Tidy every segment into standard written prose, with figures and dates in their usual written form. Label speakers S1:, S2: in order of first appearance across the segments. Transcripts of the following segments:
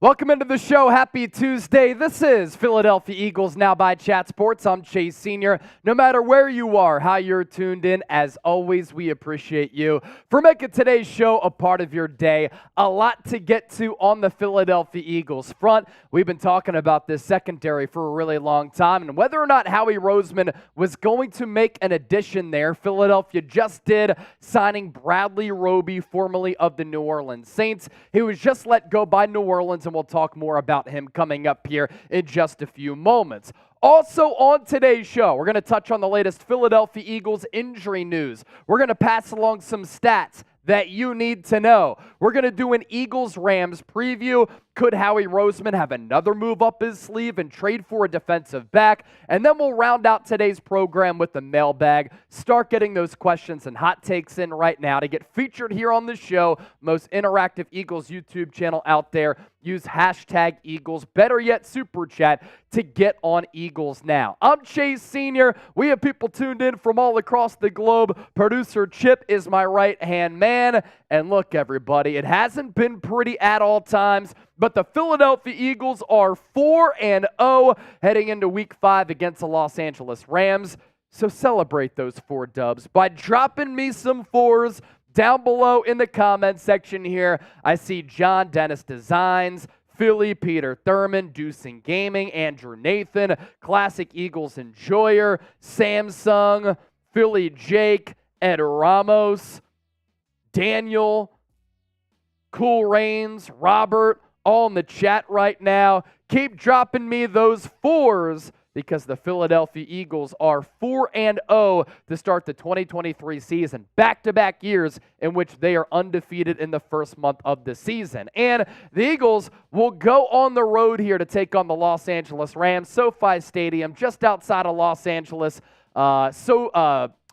S1: Welcome into the show. Happy Tuesday. This is Philadelphia Eagles Now by Chat Sports. I'm Chase Sr. No matter where you are, how you're tuned in, as always, we appreciate you for making today's show a part of your day. A lot to get to on the Philadelphia Eagles front. We've been talking about this secondary for a really long time, and whether or not Howie Roseman was going to make an addition there. Philadelphia just did, signing Bradley Roby, formerly of the New Orleans Saints. He was just let go by New Orleans, and we'll talk more about him coming up here in just a few moments. Also on today's show, we're going to touch on the latest Philadelphia Eagles injury news. We're going to pass along some stats that you need to know. We're going to do an Eagles-Rams preview. Could Howie Roseman have another move up his sleeve and trade for a defensive back? And then we'll round out today's program with the mailbag. Start getting those questions and hot takes in right now to get featured here on the show. Most interactive Eagles YouTube channel out there. Use hashtag Eagles, better yet Super Chat, to get on Eagles Now. I'm Chase Sr. We have people tuned in from all across the globe. Producer Chip is my right-hand man. And look, everybody, it hasn't been pretty at all times, but the Philadelphia Eagles are 4-0 heading into Week 5 against the Los Angeles Rams. So celebrate those 4 dubs by dropping me some 4s down below in the comment section here. I see John Dennis Designs, Philly, Peter Thurman, Deucing Gaming, Andrew Nathan, Classic Eagles Enjoyer, Samsung, Philly Jake, Ed Ramos, Daniel, Cool Rains, Robert, all in the chat right now. Keep dropping me those 4s because the Philadelphia Eagles are 4-0 to start the 2023 season. Back-to-back years in which they are undefeated in the first month of the season. And the Eagles will go on the road here to take on the Los Angeles Rams. SoFi Stadium, just outside of Los Angeles.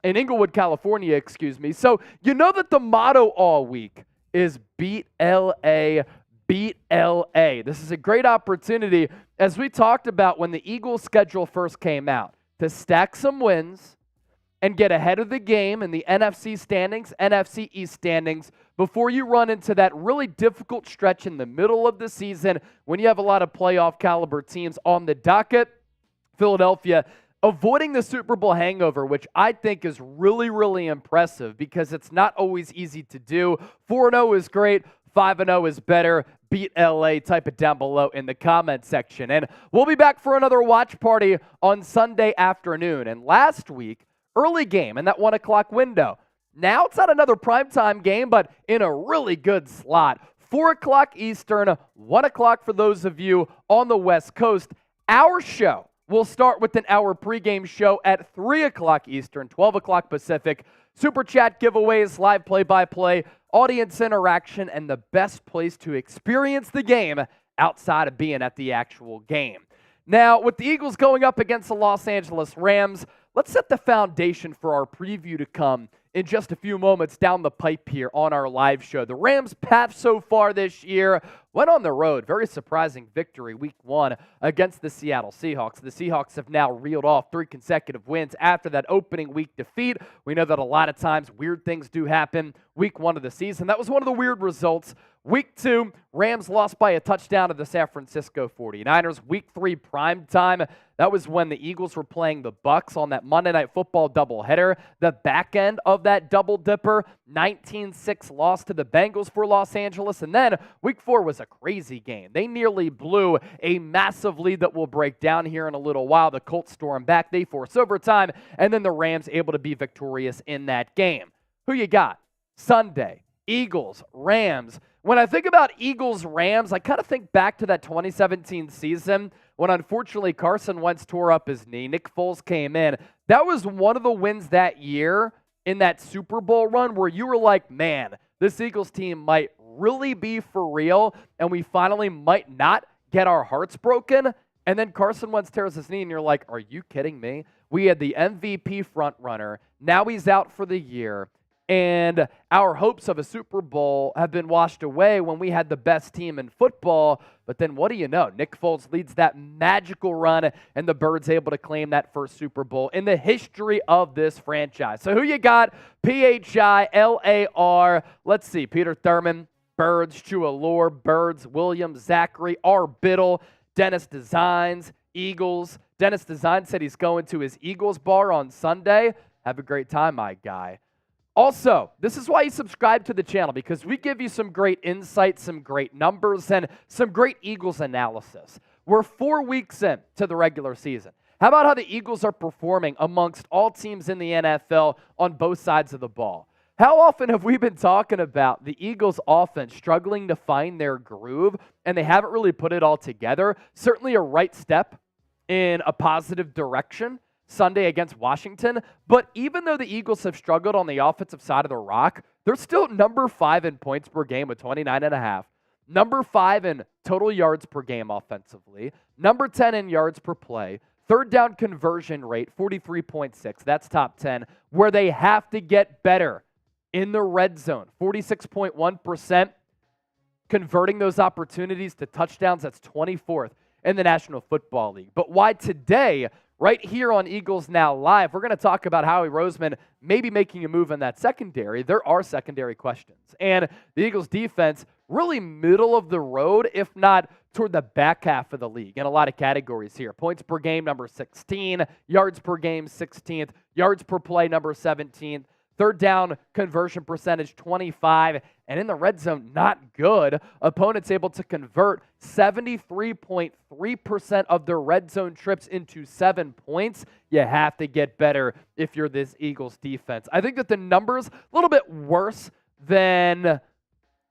S1: In Inglewood, California, excuse me. So you know that the motto all week is beat LA, beat LA. This is a great opportunity, as we talked about when the Eagles schedule first came out, to stack some wins and get ahead of the game in the NFC standings, NFC East standings, before you run into that really difficult stretch in the middle of the season when you have a lot of playoff caliber teams on the docket. Philadelphia avoiding the Super Bowl hangover, which I think is really, really impressive because it's not always easy to do. 4-0 is great. 5-0 is better. Beat LA. Type it down below in the comment section. And we'll be back for another watch party on Sunday afternoon. And last week, early game in that 1 o'clock window. Now it's not another primetime game, but in a really good slot. 4 o'clock Eastern, 1 o'clock for those of you on the West Coast. Our show will start with an hour pregame show at 3 o'clock Eastern, 12 o'clock Pacific. Super Chat giveaways, live play-by-play, audience interaction, and the best place to experience the game outside of being at the actual game. Now, with the Eagles going up against the Los Angeles Rams, let's set the foundation for our preview to come in just a few moments down the pipe here on our live show. The Rams' path so far this year went on the road. Very surprising victory week 1 against the Seattle Seahawks. The Seahawks have now reeled off 3 consecutive wins after that opening week defeat. We know that a lot of times weird things do happen week 1 of the season. That was one of the weird results. Week 2, Rams lost by a touchdown to the San Francisco 49ers. Week 3 prime time, that was when the Eagles were playing the Bucs on that Monday Night Football doubleheader. The back end of that double dipper, 19-6 loss to the Bengals for Los Angeles. And then week 4 was a crazy game. They nearly blew a massive lead that we'll break down here in a little while. The Colts storm back. They force overtime. And then the Rams able to be victorious in that game. Who you got? Sunday, Eagles, Rams. When I think about Eagles-Rams, I kind of think back to that 2017 season when unfortunately Carson Wentz tore up his knee. Nick Foles came in. That was one of the wins that year in that Super Bowl run where you were like, man, this Eagles team might really be for real, and we finally might not get our hearts broken. And then Carson Wentz tears his knee, and you're like, are you kidding me? We had the MVP front runner. Now he's out for the year. And our hopes of a Super Bowl have been washed away when we had the best team in football. But then what do you know? Nick Foles leads that magical run, and the Birds able to claim that first Super Bowl in the history of this franchise. So who you got? PHILAR. Let's see. Peter Thurman, Birds, Chua Birds, Williams, Zachary, R. Biddle, Dennis Designs, Eagles. Dennis Designs said he's going to his Eagles bar on Sunday. Have a great time, my guy. Also, this is why you subscribe to the channel, because we give you some great insights, some great numbers, and some great Eagles analysis. We're 4 weeks in to the regular season. How about how the Eagles are performing amongst all teams in the NFL on both sides of the ball? How often have we been talking about the Eagles' offense struggling to find their groove, and they haven't really put it all together? Certainly a right step in a positive direction Sunday against Washington, but even though the Eagles have struggled on the offensive side of the rock, they're still number 5 in points per game with 29.5, number 5 in total yards per game offensively, number 10 in yards per play, third down conversion rate, 43.6, that's top 10, where they have to get better in the red zone, 46.1%, converting those opportunities to touchdowns, that's 24th in the National Football League. But why today, right here on Eagles Now Live, we're going to talk about Howie Roseman maybe making a move in that secondary. There are secondary questions. And the Eagles defense really middle of the road, if not toward the back half of the league in a lot of categories here. Points per game, number 16. Yards per game, 16th. Yards per play, number 17th. Third down conversion percentage, 25. And in the red zone, not good. Opponents able to convert 73.3% of their red zone trips into 7 points. You have to get better if you're this Eagles defense. I think that the numbers a little bit worse than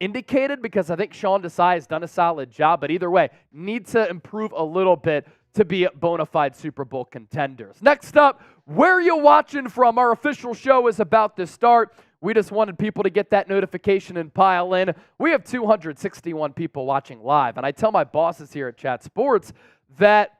S1: indicated, because I think Sean Desai has done a solid job. But either way, need to improve a little bit to be bona fide Super Bowl contenders. Next up, where you watching from? Our official show is about to start. We just wanted people to get that notification and pile in. We have 261 people watching live, and I tell my bosses here at Chat Sports that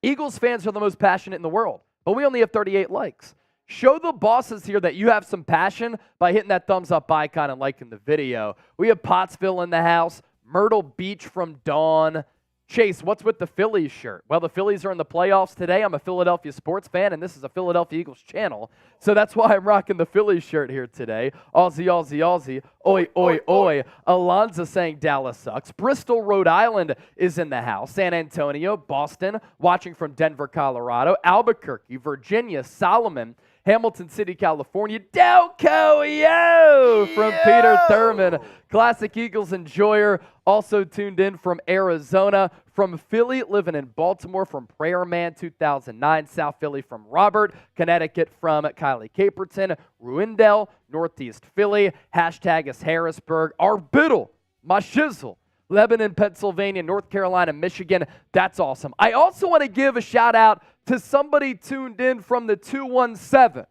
S1: Eagles fans are the most passionate in the world, but we only have 38 likes. Show the bosses here that you have some passion by hitting that thumbs up icon and liking the video. We have Pottsville in the house, Myrtle Beach from Dawn. Chase, what's with the Phillies shirt? Well, the Phillies are in the playoffs today. I'm a Philadelphia sports fan, and this is a Philadelphia Eagles channel, so that's why I'm rocking the Phillies shirt here today. Aussie, Aussie, Aussie. Oi, oi, oi. Alonza saying Dallas sucks. Bristol, Rhode Island is in the house. San Antonio, Boston, watching from Denver, Colorado. Albuquerque, Virginia, Solomon, Hamilton City, California. Delco, yo! From Peter Thurman. Classic Eagles enjoyer. Also tuned in from Arizona. From Philly, living in Baltimore from Prayer Man 2009. South Philly from Robert. Connecticut from Kylie Caperton. Ruindale, Northeast Philly. Hashtag is Harrisburg. Our Biddle, my shizzle. Lebanon, Pennsylvania, North Carolina, Michigan. That's awesome. I also want to give a shout out to somebody tuned in from the 217,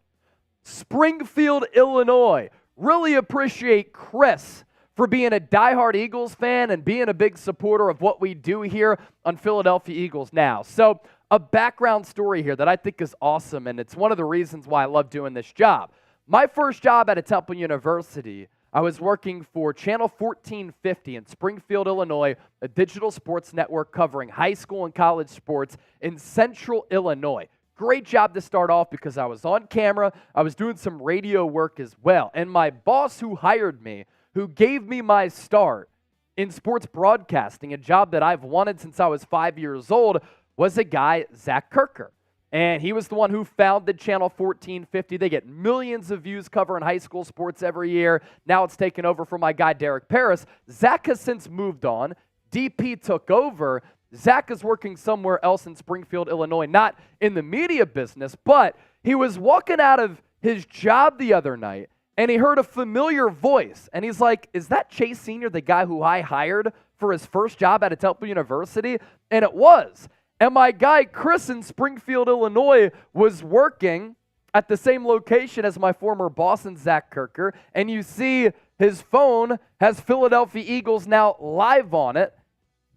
S1: Springfield, Illinois. Really appreciate Chris for being a diehard Eagles fan and being a big supporter of what we do here on Philadelphia Eagles Now. So a background story here that I think is awesome, and it's one of the reasons why I love doing this job. My first job at a Temple University, I was working for Channel 1450 in Springfield, Illinois, a digital sports network covering high school and college sports in central Illinois. Great job to start off because I was on camera. I was doing some radio work as well. And my boss who hired me, who gave me my start in sports broadcasting, a job that I've wanted since I was 5 years old, was a guy, Zach Kirker. And he was the one who founded Channel 1450. They get millions of views covering high school sports every year. Now it's taken over from my guy, Derek Paris. Zach has since moved on. DP took over. Zach is working somewhere else in Springfield, Illinois, not in the media business, but he was walking out of his job the other night, and he heard a familiar voice. And he's like, is that Chase Sr., the guy who I hired for his first job at a Temple University? And it was. And my guy, Chris, in Springfield, Illinois, was working at the same location as my former boss in Zach Kirker. And you see his phone has Philadelphia Eagles Now Live on it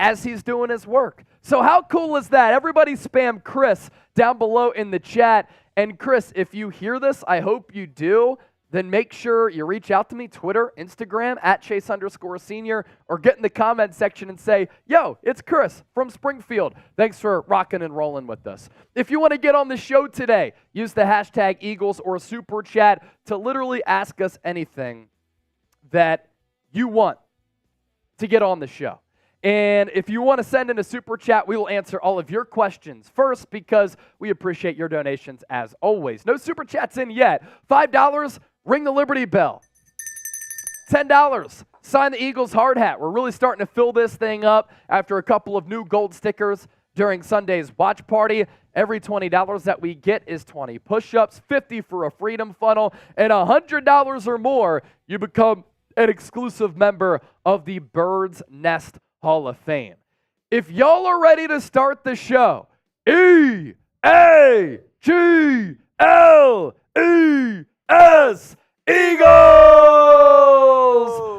S1: as he's doing his work. So how cool is that? Everybody spam Chris down below in the chat. And Chris, if you hear this, I hope you do, then make sure you reach out to me, Twitter, Instagram, at Chase_Senior, or get in the comment section and say, yo, it's Chris from Springfield. Thanks for rocking and rolling with us. If you want to get on the show today, use the hashtag Eagles or Super Chat to literally ask us anything that you want to get on the show. And if you want to send in a super chat, we will answer all of your questions first because we appreciate your donations as always. No super chats in yet. $5, ring the Liberty Bell. $10, sign the Eagles hard hat. We're really starting to fill this thing up after a couple of new gold stickers during Sunday's watch party. Every $20 that we get is 20 push-ups, 50 for a freedom funnel, and $100 or more, you become an exclusive member of the Bird's Nest Hall of Fame. If y'all are ready to start the show, E-A-G-L-E-S, Eagles!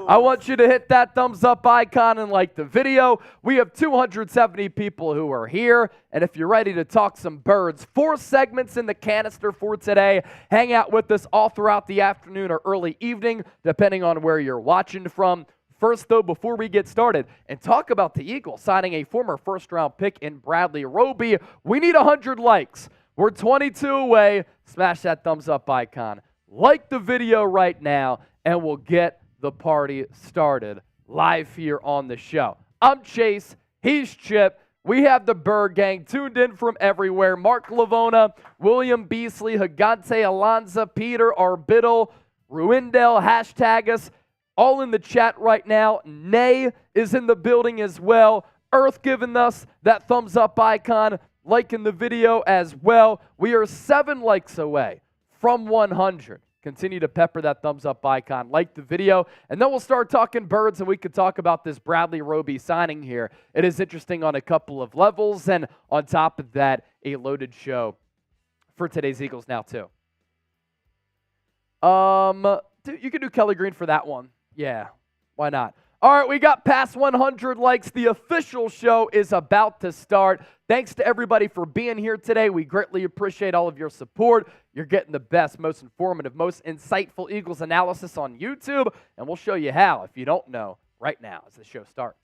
S1: I want you to hit that thumbs up icon and like the video. We have 270 people who are here, and if you're ready to talk some birds, 4 segments in the canister for today. Hang out with us all throughout the afternoon or early evening, depending on where you're watching from. First, though, before we get started and talk about the Eagles signing a former first-round pick in Bradley Roby, we need 100 likes. We're 22 away. Smash that thumbs up icon. Like the video right now, and we'll get the party started live here on the show. I'm Chase. He's Chip. We have the Bird Gang tuned in from everywhere. Mark Lavona, William Beasley, Higante Alonza, Peter Arbiddle, Ruindel, hashtag us. All in the chat right now. Nay is in the building as well. Earth giving us that thumbs up icon, liking the video as well. We are 7 likes away from 100. Continue to pepper that thumbs up icon, like the video, and then we'll start talking birds, and we could talk about this Bradley Roby signing here. It is interesting on a couple of levels, and on top of that, a loaded show for today's Eagles now too. You can do Kelly Green for that one. Yeah, why not? All right, we got past 100 likes. The official show is about to start. Thanks to everybody for being here today. We greatly appreciate all of your support. You're getting the best, most informative, most insightful Eagles analysis on YouTube, and we'll show you how if you don't know right now as the show starts.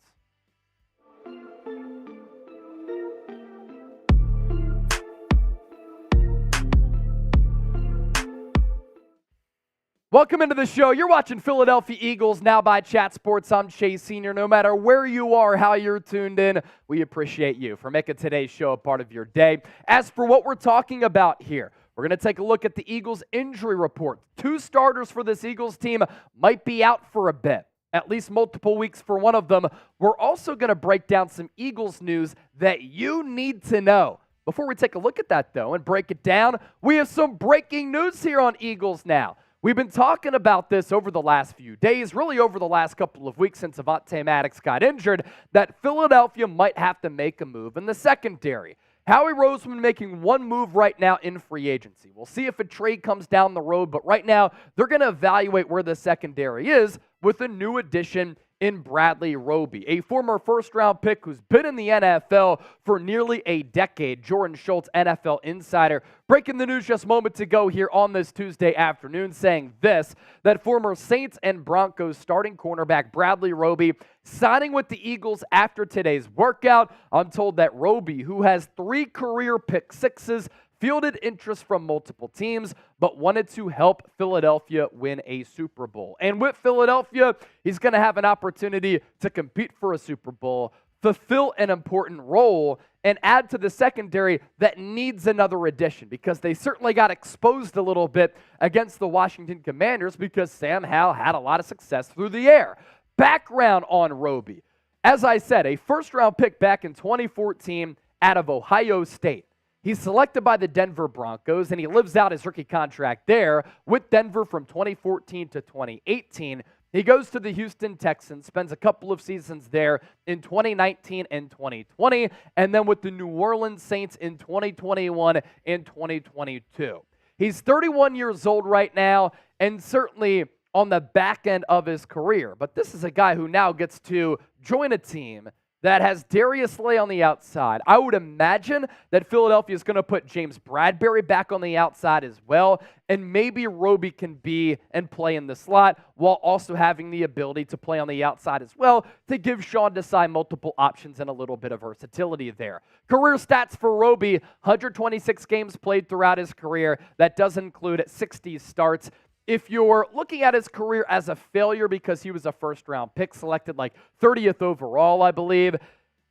S1: Welcome into the show. You're watching Philadelphia Eagles Now by Chat Sports. I'm Chase Sr. No matter where you are, how you're tuned in, we appreciate you for making today's show a part of your day. As for what we're talking about here, we're going to take a look at the Eagles injury report. 2 starters for this Eagles team might be out for a bit, at least multiple weeks for one of them. We're also going to break down some Eagles news that you need to know. Before we take a look at that, though, and break it down, we have some breaking news here on Eagles Now. We've been talking about this over the last few days, really over the last couple of weeks since Avonte Maddox got injured, that Philadelphia might have to make a move in the secondary. Howie Roseman making one move right now in free agency. We'll see if a trade comes down the road, but right now they're going to evaluate where the secondary is with a new addition in Bradley Roby, a former first-round pick who's been in the NFL for nearly a decade. Jordan Schultz, NFL insider, breaking the news just moments ago here on this Tuesday afternoon, saying this, that former Saints and Broncos starting cornerback Bradley Roby signing with the Eagles after today's workout. I'm told that Roby, who has 3 career pick sixes, fielded interest from multiple teams, but wanted to help Philadelphia win a Super Bowl. And with Philadelphia, he's going to have an opportunity to compete for a Super Bowl, fulfill an important role, and add to the secondary that needs another addition because they certainly got exposed a little bit against the Washington Commanders because Sam Howell had a lot of success through the air. Background on Roby. As I said, a first-round pick back in 2014 out of Ohio State. He's selected by the Denver Broncos, and he lives out his rookie contract there with Denver from 2014 to 2018. He goes to the Houston Texans, spends a couple of seasons there in 2019 and 2020, and then with the New Orleans Saints in 2021 and 2022. He's 31 years old right now, and certainly on the back end of his career. But this is a guy who now gets to join a team that has Darius Slay on the outside. I would imagine that Philadelphia is going to put James Bradberry back on the outside as well, and maybe Roby can be and play in the slot while also having the ability to play on the outside as well to give Sean Desai multiple options and a little bit of versatility there. Career stats for Roby, 126 games played throughout his career. That does include 60 starts. if you're looking at his career as a failure because he was a first-round pick selected like 30th overall, I believe,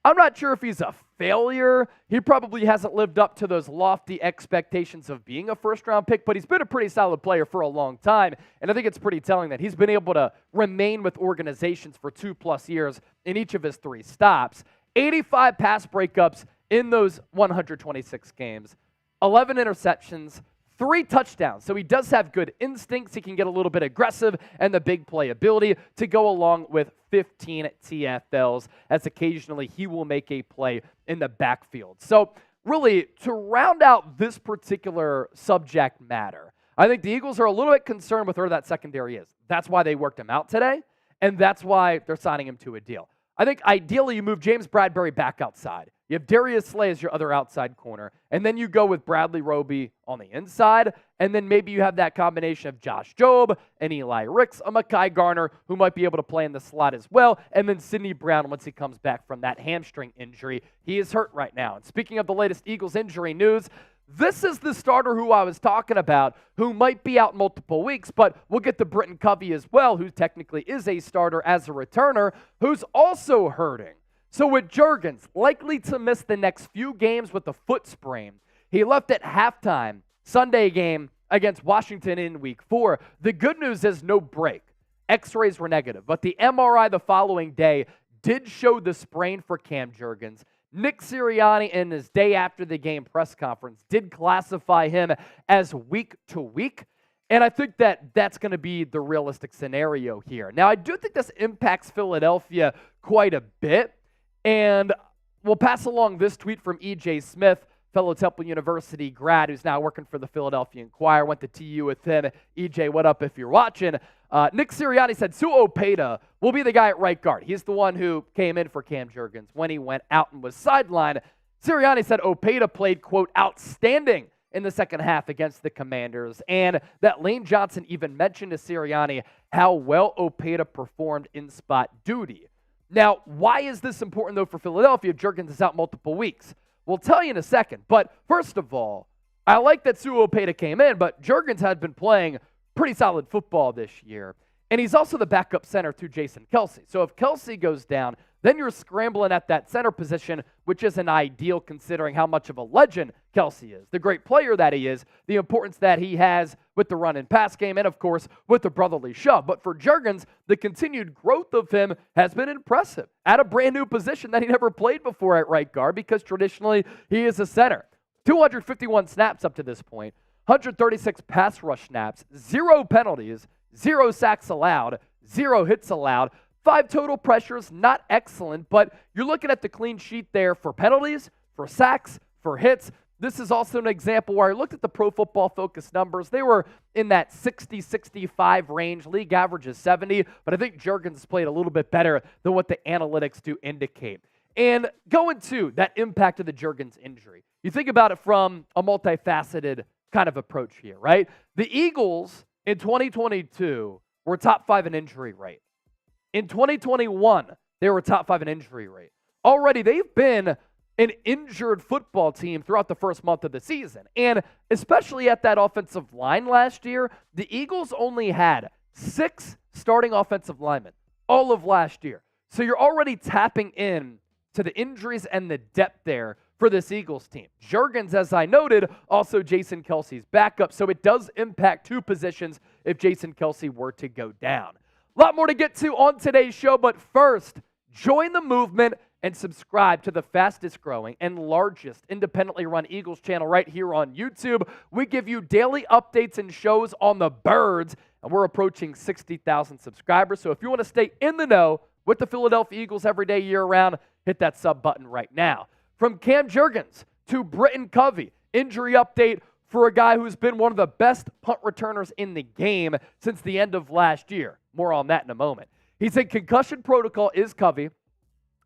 S1: I'm not sure if he's a failure. He probably hasn't lived up to those lofty expectations of being a first-round pick, but he's been a pretty solid player for a long time, and I think it's pretty telling that he's been able to remain with organizations for 2+ years in each of his 3 stops. 85 pass breakups in those 126 games, 11 interceptions, 3 touchdowns. So he does have good instincts. He can get a little bit aggressive and the big play ability to go along with 15 TFLs, as occasionally he will make a play in the backfield. So really, to round out this particular subject matter, I think the Eagles are a little bit concerned with where that secondary is. That's why they worked him out today, and that's why they're signing him to a deal. I think ideally you move James Bradbury back outside. You have Darius Slay as your other outside corner, and then you go with Bradley Roby on the inside, and then maybe you have that combination of Josh Jobe and Eli Ricks, a Mekhi Garner who might be able to play in the slot as well, and then Sidney Brown once he comes back from that hamstring injury. He is hurt right now. And speaking of the latest Eagles injury news, this is the starter who I was talking about, who might be out multiple weeks, but we'll get to Britton Covey as well, who technically is a starter as a returner, who's also hurting. So with Jurgens likely to miss the next few games with a foot sprain, he left at halftime, Sunday game against Washington in Week 4. The good news is no break. X-rays were negative, but the MRI the following day did show the sprain for Cam Jurgens. Nick Sirianni, in his day after the game press conference, did classify him as week to week, and I think that that's going to be the realistic scenario here. Now, I do think this impacts Philadelphia quite a bit, and we'll pass along this tweet from E.J. Smith, fellow Temple University grad who's now working for the Philadelphia Inquirer. Went to TU with him. EJ, what up if you're watching? Nick Sirianni said Sua Opeta will be the guy at right guard. He's the one who came in for Cam Jurgens when he went out and was sidelined. Sirianni said Opeta played, quote, outstanding in the second half against the Commanders, and that Lane Johnson even mentioned to Sirianni how well Opeta performed in spot duty. Now, why is this important, though, for Philadelphia? Jurgens is out multiple weeks. We'll tell you in a second. But first of all, I like that Sua Opeta came in, but Jurgens had been playing pretty solid football this year. And he's also the backup center to Jason Kelce. So if Kelce goes down, then you're scrambling at that center position, which isn't ideal considering how much of a legend Kelce is, the great player that he is, the importance that he has with the run and pass game, and of course, with the brotherly shove. But for Jurgens, the continued growth of him has been impressive at a brand new position that he never played before at right guard, because traditionally he is a center. 251 snaps up to this point, 136 pass rush snaps, 0 penalties, 0 sacks allowed, 0 hits allowed, 5 total pressures, not excellent, but you're looking at the clean sheet there for penalties, for sacks, for hits. This is also an example where I looked at the Pro Football Focus numbers. They were in that 60-65 range. League average is 70, but I think Jurgens played a little bit better than what the analytics do indicate. And going to that impact of the Jurgens injury, you think about it from a multifaceted kind of approach here, right? The Eagles in 2022 were top 5 in injury rate. In 2021, they were top 5 in injury rate. Already, they've been an injured football team throughout the first month of the season. And especially at that offensive line last year, the Eagles only had 6 starting offensive linemen all of last year. So you're already tapping in to the injuries and the depth there for this Eagles team. Jurgens, as I noted, also Jason Kelce's backup, so it does impact 2 positions if Jason Kelce were to go down. A lot more to get to on today's show, but first, join the movement and subscribe to the fastest growing and largest independently run Eagles channel right here on YouTube. We give you daily updates and shows on the Birds, and we're approaching 60,000 subscribers. So if you want to stay in the know with the Philadelphia Eagles every day, year-round, hit that sub button right now. From Cam Jurgens to Britton Covey, injury update for a guy who's been one of the best punt returners in the game since the end of last year. More on that in a moment. He's in concussion protocol, is Covey,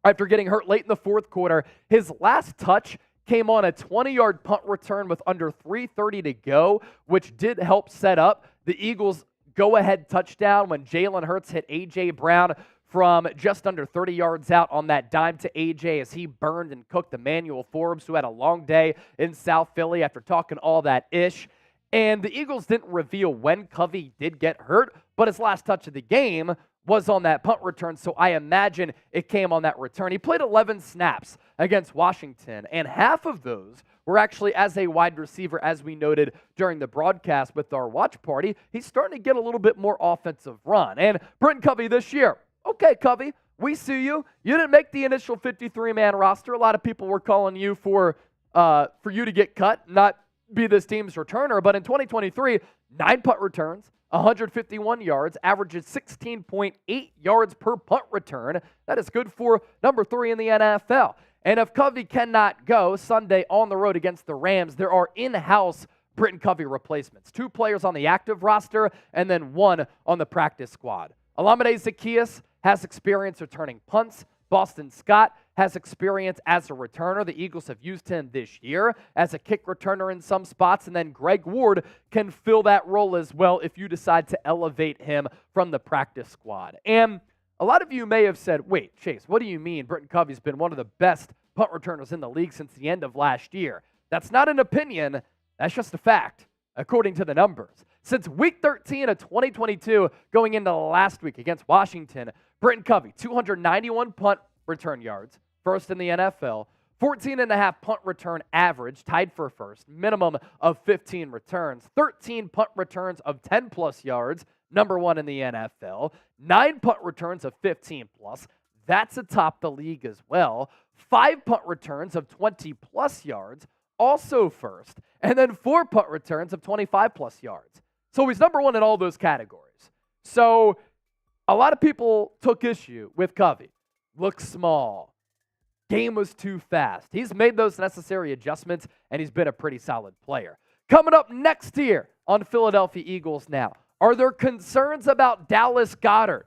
S1: after getting hurt late in the fourth quarter. His last touch came on a 20-yard punt return with under 3:30 to go, which did help set up the Eagles' go-ahead touchdown when Jalen Hurts hit A.J. Brown from just under 30 yards out on that dime to A.J. as he burned and cooked Emmanuel Forbes, who had a long day in South Philly after talking all that ish. And the Eagles didn't reveal when Covey did get hurt, but his last touch of the game was on that punt return, so I imagine it came on that return. He played 11 snaps against Washington, and half of those were actually as a wide receiver, as we noted during the broadcast with our watch party. He's starting to get a little bit more offensive run. And Britton Covey this year, okay, Covey, we see you. You didn't make the initial 53-man roster. A lot of people were calling you for you to get cut, not be this team's returner. But in 2023, 9 punt returns, 151 yards, averages 16.8 yards per punt return. That is good for number 3 in the NFL. And if Covey cannot go Sunday on the road against the Rams, there are in-house Britton Covey replacements. 2 players on the active roster and then 1 on the practice squad. Olamide Zaccheaus has experience returning punts. Boston Scott has experience as a returner. The Eagles have used him this year as a kick returner in some spots, and then Greg Ward can fill that role as well if you decide to elevate him from the practice squad. And a lot of you may have said, wait, Chase, what do you mean Britton Covey's been one of the best punt returners in the league since the end of last year? That's not an opinion. That's just a fact, according to the numbers. Since Week 13 of 2022, going into last week against Washington, Britton Covey, 291 punt return yards, first in the NFL, 14.5 punt return average, tied for first, minimum of 15 returns, 13 punt returns of 10-plus yards, number 1 in the NFL, 9 punt returns of 15-plus, that's atop the league as well, 5 punt returns of 20-plus yards, also first, and then 4 punt returns of 25-plus yards. So he's number 1 in all those categories. So a lot of people took issue with Covey. Looks small. Game was too fast. He's made those necessary adjustments, and he's been a pretty solid player. Coming up next here on Philadelphia Eagles Now, are there concerns about Dallas Goedert?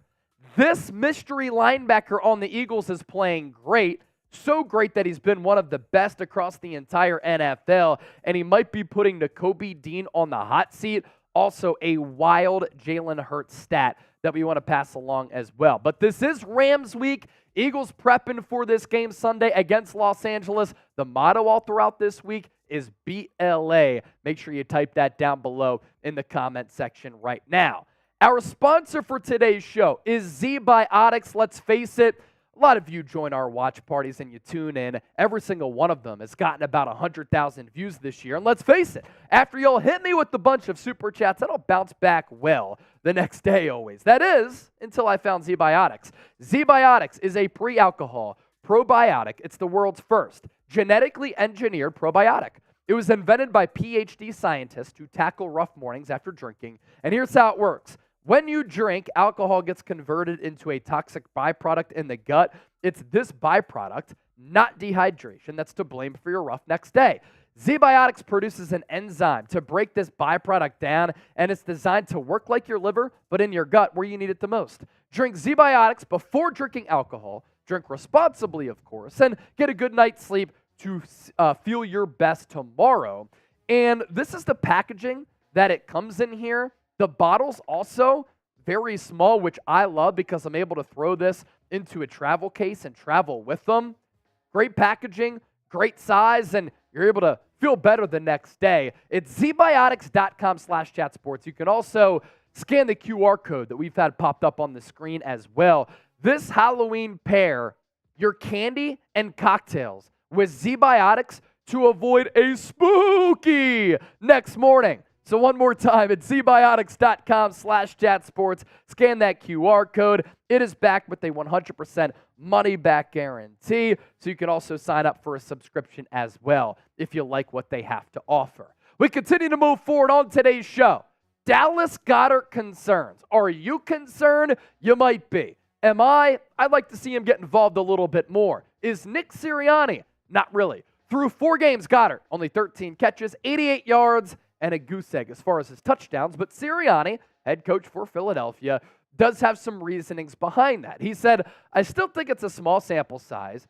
S1: This mystery linebacker on the Eagles is playing great, so great that he's been one of the best across the entire NFL, and he might be putting Nakobe Dean on the hot seat. Also, a wild Jalen Hurts stat that we want to pass along as well. But this is Rams week. Eagles prepping for this game Sunday against Los Angeles. The motto all throughout this week is BLA. Make sure you type that down below in the comment section right now. Our sponsor for today's show is ZBiotics. Let's face it, a lot of you join our watch parties and you tune in. Every single one of them has gotten about 100,000 views this year. And let's face it, after y'all hit me with a bunch of super chats, that'll bounce back well the next day always. That is, until I found ZBiotics. ZBiotics is a pre-alcohol probiotic. It's the world's first genetically engineered probiotic. It was invented by PhD scientists to tackle rough mornings after drinking. And here's how it works. When you drink, alcohol gets converted into a toxic byproduct in the gut. It's this byproduct, not dehydration, that's to blame for your rough next day. ZBiotics produces an enzyme to break this byproduct down, and it's designed to work like your liver, but in your gut where you need it the most. Drink ZBiotics before drinking alcohol. Drink responsibly, of course, and get a good night's sleep to feel your best tomorrow. And this is the packaging that it comes in here. The bottle's also very small, which I love because I'm able to throw this into a travel case and travel with them. Great packaging, great size, and you're able to feel better the next day. It's zbiotics.com/chatsports. You can also scan the QR code that we've had popped up on the screen as well. This Halloween pair your candy and cocktails with ZBiotics to avoid a spooky next morning. So one more time, it's zbiotics.com/chatsports. Scan that QR code. It is backed with a 100% money-back guarantee. So you can also sign up for a subscription as well if you like what they have to offer. We continue to move forward on today's show. Dallas Goedert concerns. Are you concerned? You might be. Am I? I'd like to see him get involved a little bit more. Is Nick Sirianni? Not really. Through 4 games, Goedert, only 13 catches, 88 yards, and a goose egg as far as his touchdowns. But Sirianni, head coach for Philadelphia, does have some reasonings behind that. He said, I still think it's a small sample size.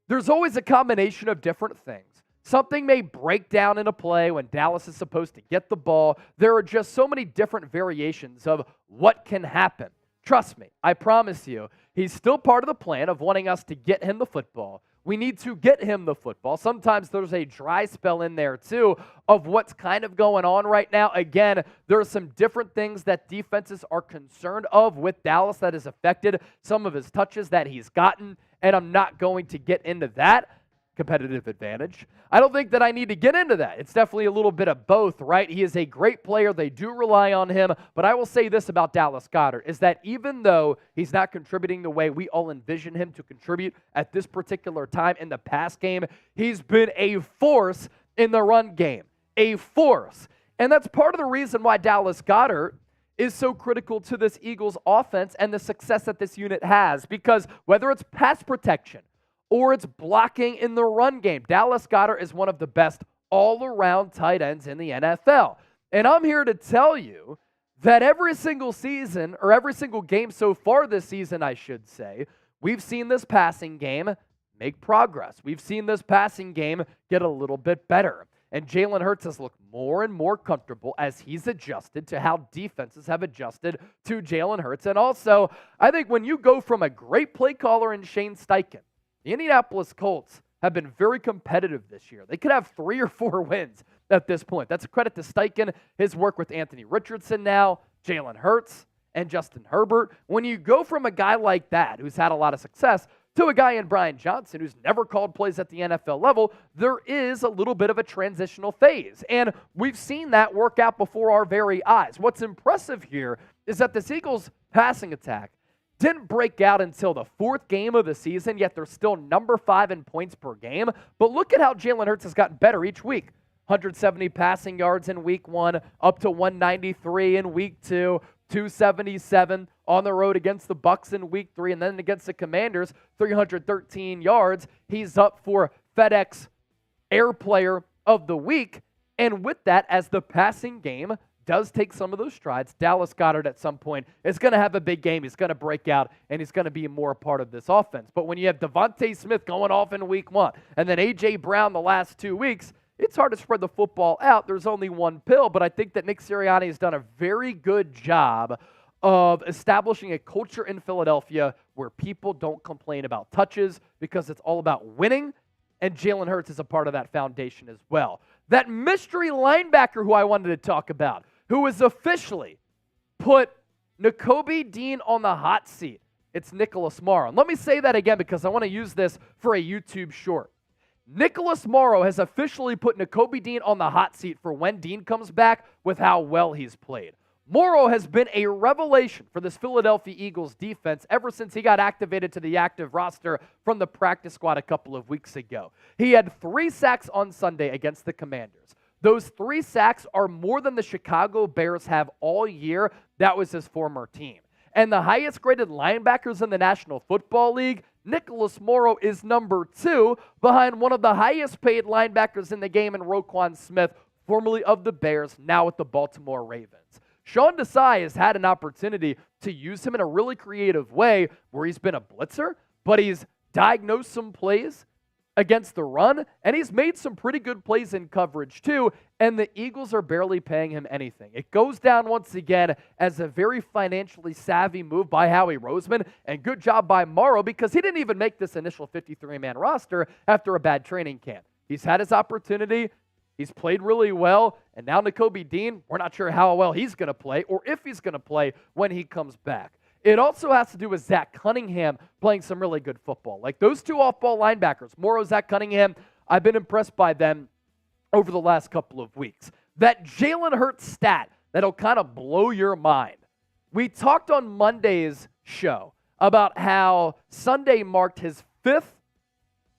S1: There's always a combination of different things. Something may break down in a play when Dallas is supposed to get the ball. There are just so many different variations of what can happen. Trust me, I promise you, He's still part of the plan of wanting us to get him the football. We need to get him the football. Sometimes there's a dry spell in there, too, of what's kind of going on right now. Again, there are some different things that defenses are concerned of with Dallas that has affected some of his touches that he's gotten, and I'm not going to get into that. Competitive advantage. I don't think that I need to get into that. It's definitely a little bit of both, right? He is a great player. They do rely on him. But I will say this about Dallas Goedert, is that even though he's not contributing the way we all envision him to contribute at this particular time in the pass game, he's been a force in the run game. A force. And that's part of the reason why Dallas Goedert is so critical to this Eagles offense and the success that this unit has. Because whether it's pass protection, or it's blocking in the run game, Dallas Goedert is one of the best all-around tight ends in the NFL. And I'm here to tell you that every single season, or every single game so far this season, I should say, we've seen this passing game make progress. We've seen this passing game get a little bit better. And Jalen Hurts has looked more and more comfortable as he's adjusted to how defenses have adjusted to Jalen Hurts. And also, I think when you go from a great play caller in Shane Steichen, the Indianapolis Colts have been very competitive this year. They could have 3 or 4 wins at this point. That's a credit to Steichen, his work with Anthony Richardson now, Jalen Hurts, and Justin Herbert. When you go from a guy like that, who's had a lot of success, to a guy in Brian Johnson who's never called plays at the NFL level, there is a little bit of a transitional phase. And we've seen that work out before our very eyes. What's impressive here is that this Eagles passing attack didn't break out until the 4th game of the season, yet they're still number 5 in points per game. But look at how Jalen Hurts has gotten better each week. 170 passing yards in week 1, up to 193 in week 2, 277 on the road against the Bucs in week 3, and then against the Commanders, 313 yards. He's up for FedEx Air Player of the Week. And with that, as the passing game does take some of those strides, Dallas Goedert at some point is going to have a big game. He's going to break out, and he's going to be more a part of this offense. But when you have Devontae Smith going off in week 1, and then A.J. Brown the last 2 weeks, it's hard to spread the football out. There's only one pill, but I think that Nick Sirianni has done a very good job of establishing a culture in Philadelphia where people don't complain about touches because it's all about winning, and Jalen Hurts is a part of that foundation as well. That mystery linebacker who I wanted to talk about, who has officially put Nakobe Dean on the hot seat. It's Nicholas Morrow. And let me say that again because I want to use this for a YouTube short. Nicholas Morrow has officially put Nakobe Dean on the hot seat for when Dean comes back with how well he's played. Morrow has been a revelation for this Philadelphia Eagles defense ever since he got activated to the active roster from the practice squad a couple of weeks ago. He had 3 sacks on Sunday against the Commanders. Those 3 sacks are more than the Chicago Bears have all year. That was his former team. And the highest graded linebackers in the National Football League, Nicholas Morrow is number 2 behind one of the highest paid linebackers in the game in Roquan Smith, formerly of the Bears, now with the Baltimore Ravens. Sean Desai has had an opportunity to use him in a really creative way where he's been a blitzer, but he's diagnosed some plays against the run, and he's made some pretty good plays in coverage too, and the Eagles are barely paying him anything. It goes down once again as a very financially savvy move by Howie Roseman, and good job by Morrow because he didn't even make this initial 53-man roster after a bad training camp. He's had his opportunity. He's played really well, and now Nakobe Dean, we're not sure how well he's going to play or if he's going to play when he comes back. It also has to do with Zach Cunningham playing some really good football. Like those 2 off-ball linebackers, Morrow, Zach Cunningham, I've been impressed by them over the last couple of weeks. That Jalen Hurts stat that'll kind of blow your mind. We talked on Monday's show about how Sunday marked his 5th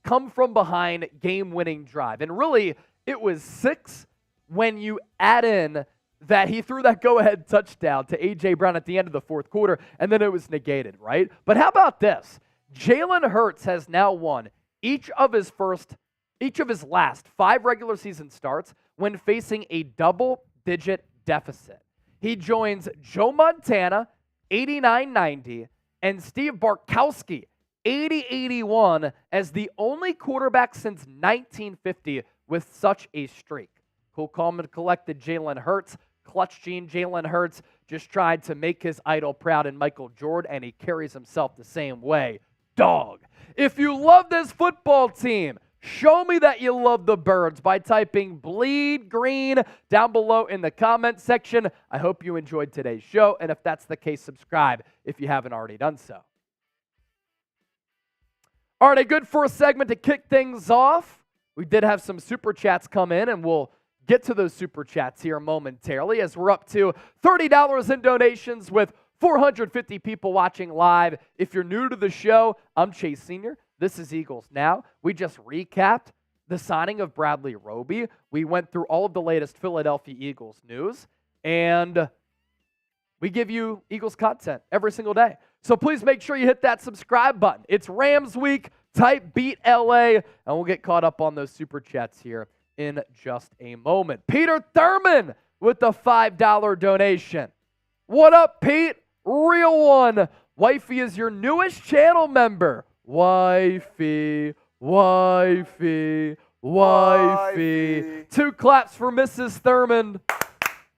S1: come-from-behind game-winning drive. And really, it was 6 when you add in that he threw that go-ahead touchdown to A.J. Brown at the end of the 4th quarter, and then it was negated, right? But how about this? Jalen Hurts has now won each of his last 5 regular season starts when facing a double-digit deficit. He joins Joe Montana, 89-90, and Steve Bartkowski, 80-81, as the only quarterback since 1950 with such a streak. Cool, calm, and collected Jalen Hurts, clutch gene Jalen Hurts, just tried to make his idol proud in Michael Jordan, and he carries himself the same way. Dog. If you love this football team, show me that you love the Birds by typing bleed green down below in the comment section. I hope you enjoyed today's show, and if that's the case, subscribe if you haven't already done so. All right, a good first segment to kick things off. We did have some super chats come in, and we'll get to those super chats here momentarily as we're up to $30 in donations with 450 people watching live. If you're new to the show, I'm Chase Sr. This is Eagles Now. We just recapped the signing of Bradley Roby. We went through all of the latest Philadelphia Eagles news, and we give you Eagles content every single day. So please make sure you hit that subscribe button. It's Rams week. Type beat LA, and we'll get caught up on those super chats here in just a moment. Peter Thurman with the $5 donation. What up, Pete? Real one. Wifey is your newest channel member. Wifey, wifey, wifey. 2 claps for Mrs. Thurman.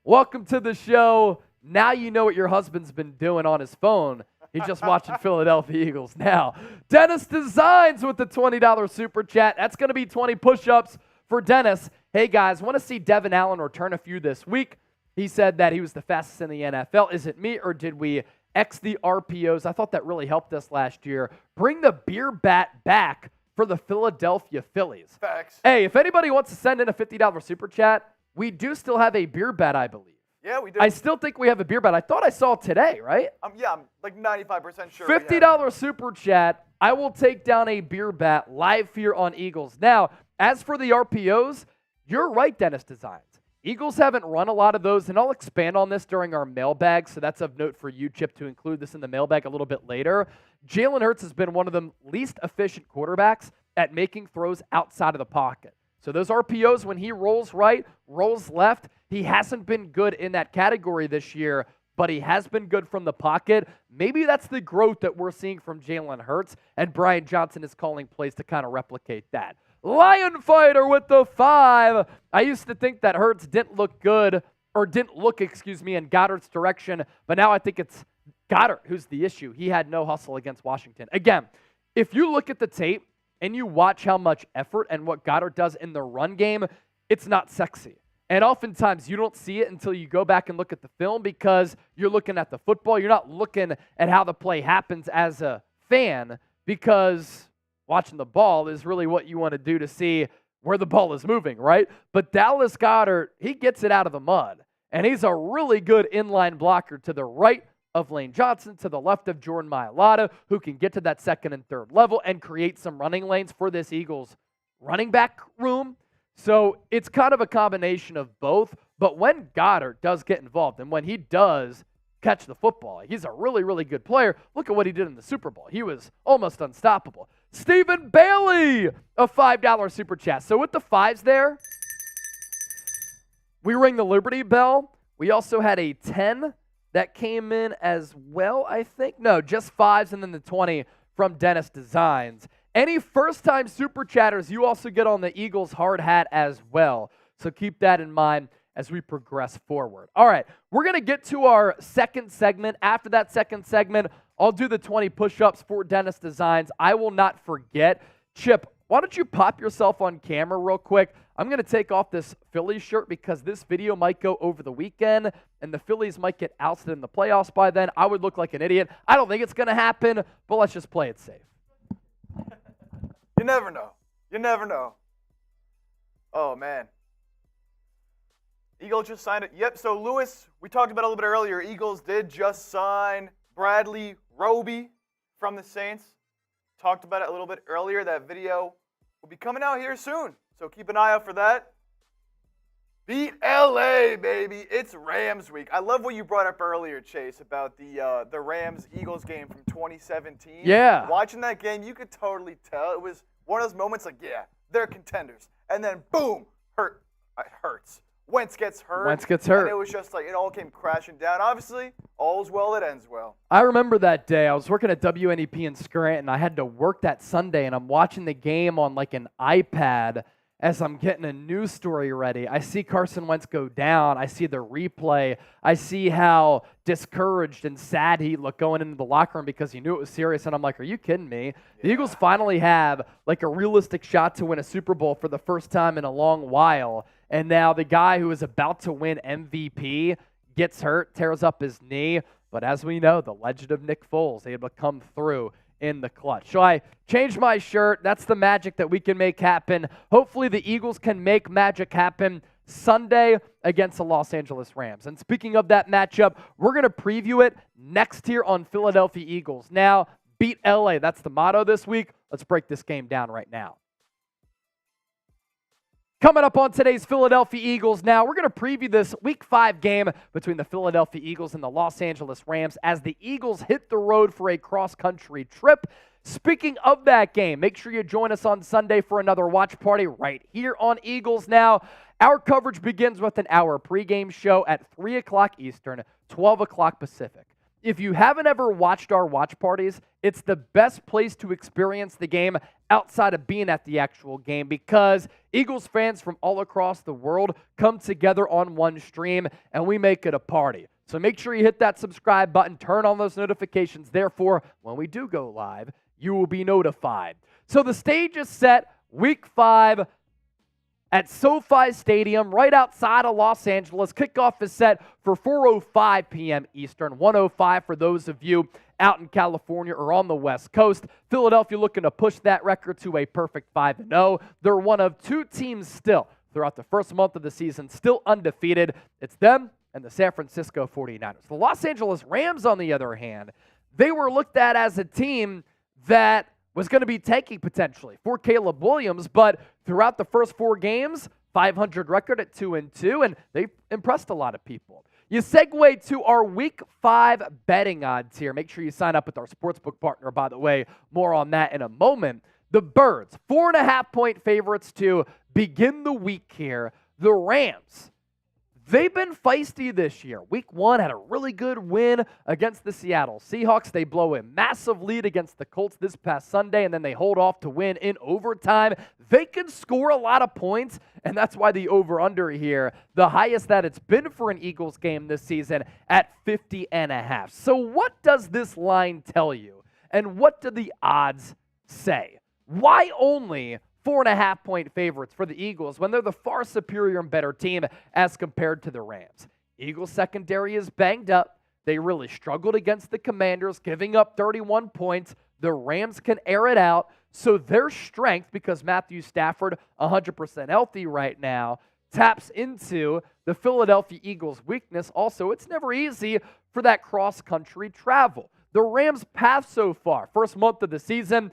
S1: Welcome to the show. Now you know what your husband's been doing on his phone. He's just watching Philadelphia Eagles Now. Dennis Designs with the $20 super chat. That's going to be 20 push-ups for Dennis. Hey, guys, want to see Devin Allen return a few this week? He said that he was the fastest in the NFL. Is it me, or did we X the RPOs? I thought that really helped us last year. Bring the beer bat back for the Philadelphia Phillies.
S2: Facts.
S1: Hey, if anybody wants to send in a $50 super chat, we do still have a beer bat, I believe.
S2: Yeah, we do.
S1: I still think we have a beer bat. I thought I saw it today, right?
S2: Yeah, I'm like 95% sure.
S1: $50 super chat. I will take down a beer bat live here on Eagles Now. As for the RPOs, you're right, Dennis Designs. Eagles haven't run a lot of those, and I'll expand on this during our mailbag, so that's of note for you, Chip, to include this in the mailbag a little bit later. Jalen Hurts has been one of the least efficient quarterbacks at making throws outside of the pocket. So those RPOs, when he rolls right, rolls left, he hasn't been good in that category this year, but he has been good from the pocket. Maybe that's the growth that we're seeing from Jalen Hurts, and Brian Johnson is calling plays to kind of replicate that. Lion Fighter with the 5. I used to think that Hurts didn't look, in Goedert's direction, but now I think it's Goedert who's the issue. He had no hustle against Washington. Again, if you look at the tape and you watch how much effort and what Goedert does in the run game, it's not sexy. And oftentimes you don't see it until you go back and look at the film because you're looking at the football. You're not looking at how the play happens as a fan because watching the ball is really what you want to do to see where the ball is moving, right? But Dallas Goedert, he gets it out of the mud. And he's a really good inline blocker to the right of Lane Johnson, to the left of Jordan Mailata, who can get to that second and third level and create some running lanes for this Eagles running back room. So it's kind of a combination of both. But when Goedert does get involved and when he does catch the football, he's a really, really good player. Look at what he did in the Super Bowl. He was almost unstoppable. Stephen Bailey, a $5 super chat. So with the 5s there, we ring the Liberty Bell. We also had a 10 that came in as well, I think. No, just 5s and then the 20 from Dennis Designs. Any first-time super chatters, you also get on the Eagles hard hat as well. So keep that in mind as we progress forward. All right, we're going to get to our second segment. After that second segment, I'll do the 20 push-ups for Dennis Designs. I will not forget. Chip, why don't you pop yourself on camera real quick? I'm going to take off this Phillies shirt because this video might go over the weekend, and the Phillies might get ousted in the playoffs by then. I would look like an idiot. I don't think it's going to happen, but let's just play it safe.
S2: You never know. You never know. Oh, man. Eagles just signed it. Yep, so Lewis, we talked about it a little bit earlier. Eagles did just sign Bradley Roby from the Saints. Talked about it a little bit earlier. That video will be coming out here soon. So keep an eye out for that. Beat LA, baby. It's Rams week. I love what you brought up earlier, Chase, about the Rams-Eagles game from 2017.
S1: Yeah.
S2: Watching that game, you could totally tell. It was one of those moments like, yeah, they're contenders. And then, boom, hurts. Wentz gets hurt. And it was just like it all came crashing down. Obviously, all's well that ends well.
S1: I remember that day. I was working at WNEP in Scranton. I had to work that Sunday, and I'm watching the game on like an iPad. as I'm getting a news story ready, I see Carson Wentz go down. I see the replay. I see how discouraged and sad he looked going into the locker room because he knew it was serious. And I'm like, are you kidding me? The Eagles finally have like a realistic shot to win a Super Bowl for the first time in a long while. And now the guy who is about to win MVP gets hurt, tears up his knee. But as we know, the legend of Nick Foles able to come through in the clutch. So I changed my shirt. That's the magic that we can make happen. Hopefully the Eagles can make magic happen Sunday against the Los Angeles Rams. And speaking of that matchup, we're going to preview it next here on Philadelphia Eagles. Now, beat LA. That's the motto this week. Let's break this game down right now. Coming up on today's Philadelphia Eagles now, we're going to preview this Week 5 game between the Philadelphia Eagles and the Los Angeles Rams as the Eagles hit the road for a cross-country trip. Speaking of that game, make sure you join us on Sunday for another watch party right here on Eagles Now. Our coverage begins with an hour pregame show at 3 o'clock Eastern, 12 o'clock Pacific. If you haven't ever watched our watch parties, it's the best place to experience the game outside of being at the actual game because Eagles fans from all across the world come together on one stream and we make it a party. So make sure you hit that subscribe button, turn on those notifications. Therefore, when we do go live, you will be notified. So the stage is set, Week 5 at SoFi Stadium right outside of Los Angeles. Kickoff is set for 4:05 p.m. Eastern, 1:05 for those of you out in California or on the West Coast. Philadelphia looking to push that record to a perfect 5-0. They're one of 2 teams still throughout the first month of the season, still undefeated. It's them and the San Francisco 49ers. The Los Angeles Rams, on the other hand, they were looked at as a team that was going to be tanking potentially for Caleb Williams, but throughout the first 4 games, 500 record at 2-2, and they impressed a lot of people. You segue to our Week 5 betting odds here. Make sure you sign up with our sportsbook partner, by the way. More on that in a moment. The Birds, 4.5-point favorites to begin the week here. The Rams, they've been feisty this year. Week 1 had a really good win against the Seattle Seahawks. They blow a massive lead against the Colts this past Sunday, and then they hold off to win in overtime. They can score a lot of points, and that's why the over-under here, the highest that it's been for an Eagles game this season at 50.5. So what does this line tell you, and what do the odds say? Why only 4.5-point favorites for the Eagles when they're the far superior and better team as compared to the Rams? Eagles secondary is banged up. They really struggled against the Commanders, giving up 31 points. The Rams can air it out. So their strength, because Matthew Stafford 100% healthy right now, taps into the Philadelphia Eagles' weakness. Also, it's never easy for that cross-country travel. The Rams' path so far, first month of the season,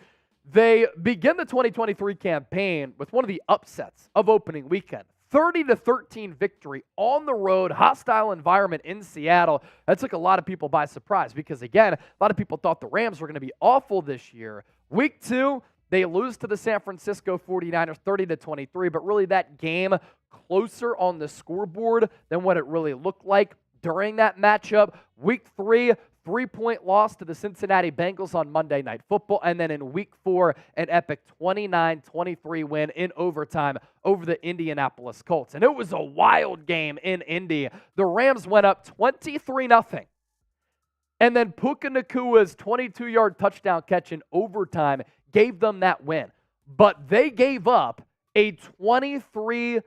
S1: they begin the 2023 campaign with one of the upsets of opening weekend. 30-13 victory on the road, hostile environment in Seattle. That took a lot of people by surprise because, again, a lot of people thought the Rams were going to be awful this year. Week 2, they lose to the San Francisco 49ers 30-23, but really that game closer on the scoreboard than what it really looked like during that matchup. Week 3, 3-point loss to the Cincinnati Bengals on Monday Night Football. And then in Week 4, an epic 29-23 win in overtime over the Indianapolis Colts. And it was a wild game in Indy. The Rams went up 23-0. And then Puka Nakua's 22-yard touchdown catch in overtime gave them that win. But they gave up a 23-0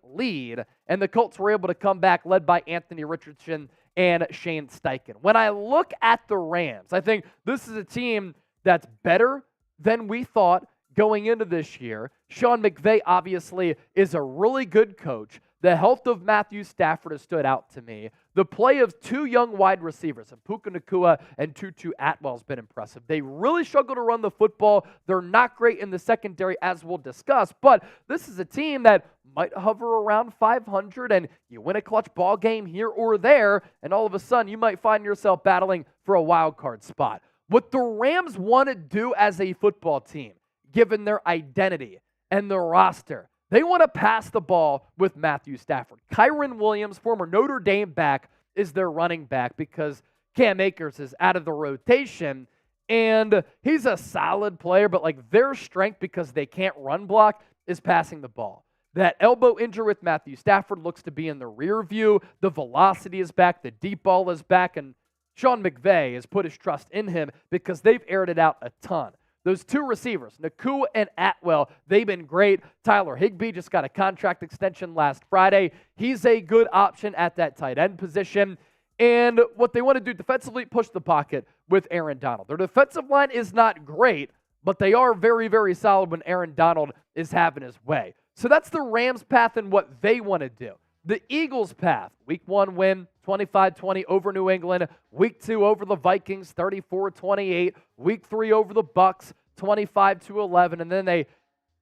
S1: lead. And the Colts were able to come back, led by Anthony Richardson and Shane Steichen. When I look at the Rams, I think this is a team that's better than we thought going into this year. Sean McVay obviously is a really good coach. The health of Matthew Stafford has stood out to me. The play of 2 young wide receivers, and Puka Nacua and Tutu Atwell, has been impressive. They really struggle to run the football. They're not great in the secondary, as we'll discuss, but this is a team that might hover around 500, and you win a clutch ball game here or there, and all of a sudden you might find yourself battling for a wild card spot. What the Rams want to do as a football team, given their identity and their roster, they want to pass the ball with Matthew Stafford. Kyron Williams, former Notre Dame back, is their running back because Cam Akers is out of the rotation. And he's a solid player, but like their strength, because they can't run block, is passing the ball. That elbow injury with Matthew Stafford looks to be in the rear view. The velocity is back. The deep ball is back. And Sean McVay has put his trust in him because they've aired it out a ton. Those two receivers, Nakua and Atwell, they've been great. Tyler Higbee just got a contract extension last Friday. He's a good option at that tight end position. And what they want to do defensively, push the pocket with Aaron Donald. Their defensive line is not great, but they are very, very solid when Aaron Donald is having his way. So that's the Rams' path and what they want to do. The Eagles' path, Week 1 win, 25-20 over New England. Week 2 over the Vikings, 34-28. Week 3 over the Bucks, 25-11. And then they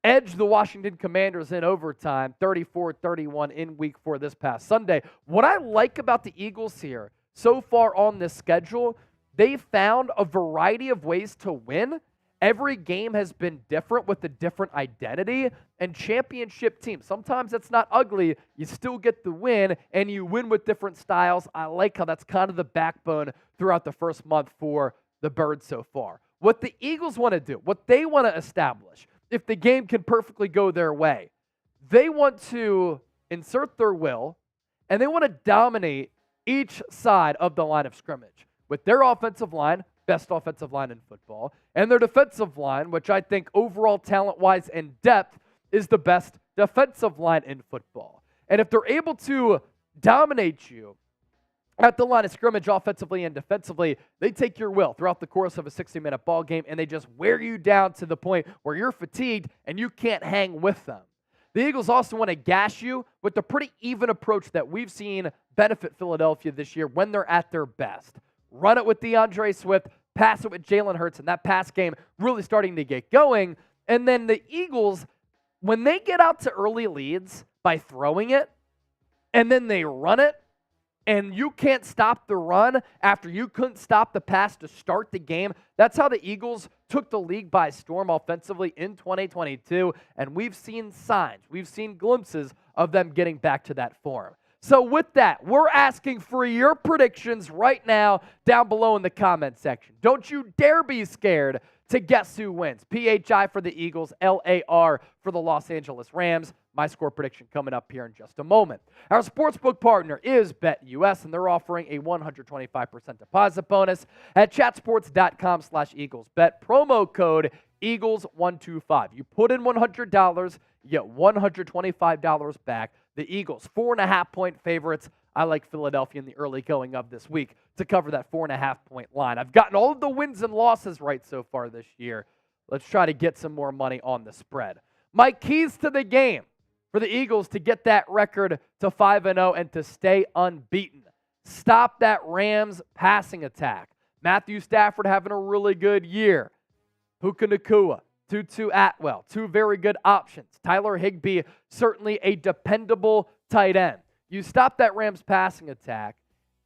S1: edged the Washington Commanders in overtime, 34-31 in Week 4 this past Sunday. What I like about the Eagles here so far on this schedule, they found a variety of ways to win. Every game has been different with a different identity, and championship teams, sometimes it's not ugly. You still get the win, and you win with different styles. I like how that's kind of the backbone throughout the first month for the Birds so far. What the Eagles want to do, what they want to establish, if the game can perfectly go their way, they want to insert their will, and they want to dominate each side of the line of scrimmage. With their offensive line, best offensive line in football, and their defensive line, which I think overall talent-wise and depth is the best defensive line in football. And if they're able to dominate you at the line of scrimmage offensively and defensively, they take your will throughout the course of a 60-minute ball game, and they just wear you down to the point where you're fatigued and you can't hang with them. The Eagles also want to gash you with the pretty even approach that we've seen benefit Philadelphia this year when they're at their best. Run it with DeAndre Swift, pass it with Jalen Hurts, and that pass game really starting to get going. And then the Eagles, when they get out to early leads by throwing it, and then they run it, and you can't stop the run after you couldn't stop the pass to start the game. That's how the Eagles took the league by storm offensively in 2022, and we've seen signs, we've seen glimpses of them getting back to that form. So with that, we're asking for your predictions right now down below in the comment section. Don't you dare be scared to guess who wins. PHI for the Eagles, LAR for the Los Angeles Rams. My score prediction coming up here in just a moment. Our sportsbook partner is BetUS, and they're offering a 125% deposit bonus at chatsports.com/EaglesBet. Promo code Eagles125. You put in $100, you get $125 back. The Eagles, 4.5-point favorites. I like Philadelphia in the early going of this week to cover that 4.5-point line. I've gotten all of the wins and losses right so far this year. Let's try to get some more money on the spread. My keys to the game for the Eagles to get that record to 5-0 and to stay unbeaten. Stop that Rams passing attack. Matthew Stafford having a really good year. Puka Nacua, Tutu Atwell, two very good options. Tyler Higbee, certainly a dependable tight end. You stop that Rams passing attack,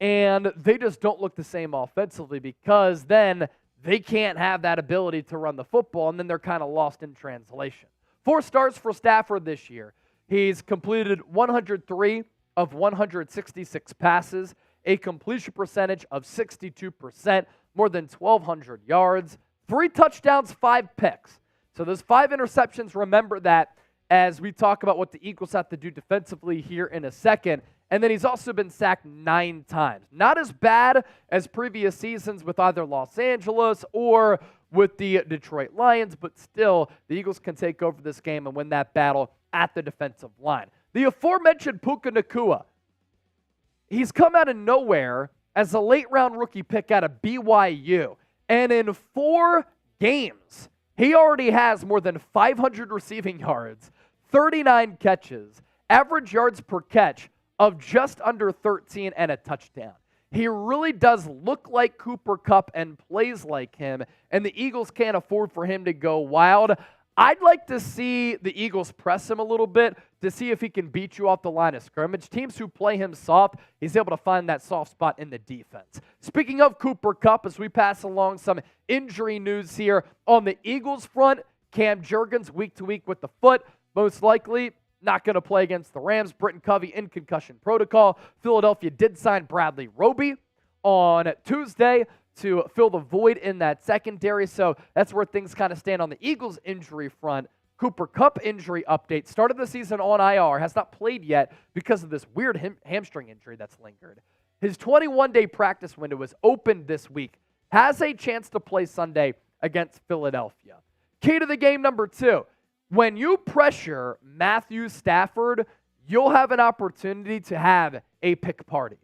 S1: and they just don't look the same offensively because then they can't have that ability to run the football, and then they're kind of lost in translation. 4 starts for Stafford this year. He's completed 103 of 166 passes, a completion percentage of 62%, more than 1,200 yards, 3 touchdowns, 5 picks. So those 5 interceptions, remember that as we talk about what the Eagles have to do defensively here in a second. And then he's also been sacked 9 times. Not as bad as previous seasons with either Los Angeles or with the Detroit Lions, but still, the Eagles can take over this game and win that battle at the defensive line. The aforementioned Puka Nacua, he's come out of nowhere as a late-round rookie pick out of BYU. And in 4 games, he already has more than 500 receiving yards, 39 catches, average yards per catch of just under 13 and a touchdown. He really does look like Cooper Kupp and plays like him, and the Eagles can't afford for him to go wild. I'd like to see the Eagles press him a little bit to see if he can beat you off the line of scrimmage. Teams who play him soft, he's able to find that soft spot in the defense. Speaking of Cooper Kupp, as we pass along some injury news here on the Eagles front, Cam Jurgens week to week with the foot, most likely not going to play against the Rams. Britton Covey in concussion protocol. Philadelphia did sign Bradley Roby on Tuesday to fill the void in that secondary. So that's where things kind of stand on the Eagles injury front. Cooper Kupp injury update. Started the season on IR, has not played yet because of this weird hamstring injury that's lingered. His 21-day practice window is opened this week. Has a chance to play Sunday against Philadelphia. Key to the game number 2. When you pressure Matthew Stafford, you'll have an opportunity to have a pick party.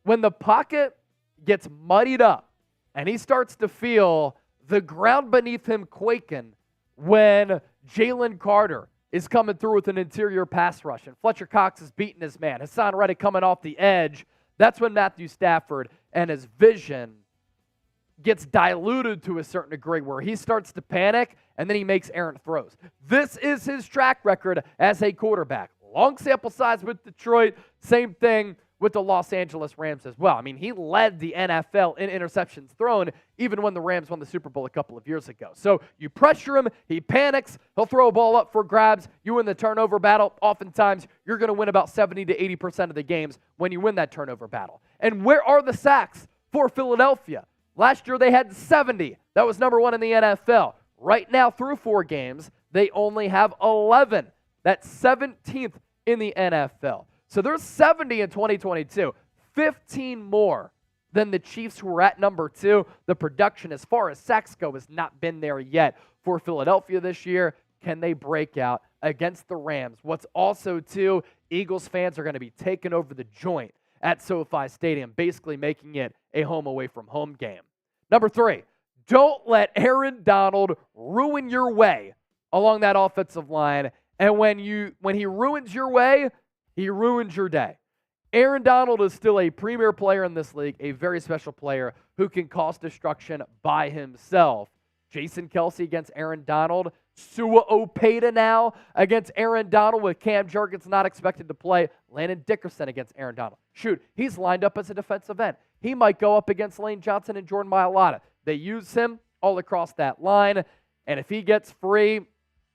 S1: When the pocket gets muddied up and he starts to feel the ground beneath him quaking when Jalen Carter is coming through with an interior pass rush and Fletcher Cox is beating his man, Hassan Reddick coming off the edge, that's when Matthew Stafford and his vision gets diluted to a certain degree where he starts to panic and then he makes errant throws. This is his track record as a quarterback. Long sample size with Detroit, same thing with the Los Angeles Rams as well. I mean, he led the NFL in interceptions thrown even when the Rams won the Super Bowl a couple of years ago. So you pressure him, he panics, he'll throw a ball up for grabs, you win the turnover battle. Oftentimes, you're going to win about 70 to 80% of the games when you win that turnover battle. And where are the sacks for Philadelphia? Last year, they had 70. That was number 1 in the NFL. Right now, through 4 games, they only have 11. That's 17th in the NFL. So there's 70 in 2022, 15 more than the Chiefs, who are at number 2. The production as far as sacks go has not been there yet for Philadelphia this year. Can they break out against the Rams? What's also, too, Eagles fans are going to be taking over the joint at SoFi Stadium, basically making it a home away from home game. Number 3, don't let Aaron Donald ruin your way along that offensive line. And when he ruins your way, he ruins your day. Aaron Donald is still a premier player in this league, a very special player who can cause destruction by himself. Jason Kelce against Aaron Donald. Sua Opeta now against Aaron Donald with Cam Jurgens not expected to play. Landon Dickerson against Aaron Donald. Shoot, he's lined up as a defensive end. He might go up against Lane Johnson and Jordan Mailata. They use him all across that line, and if he gets free,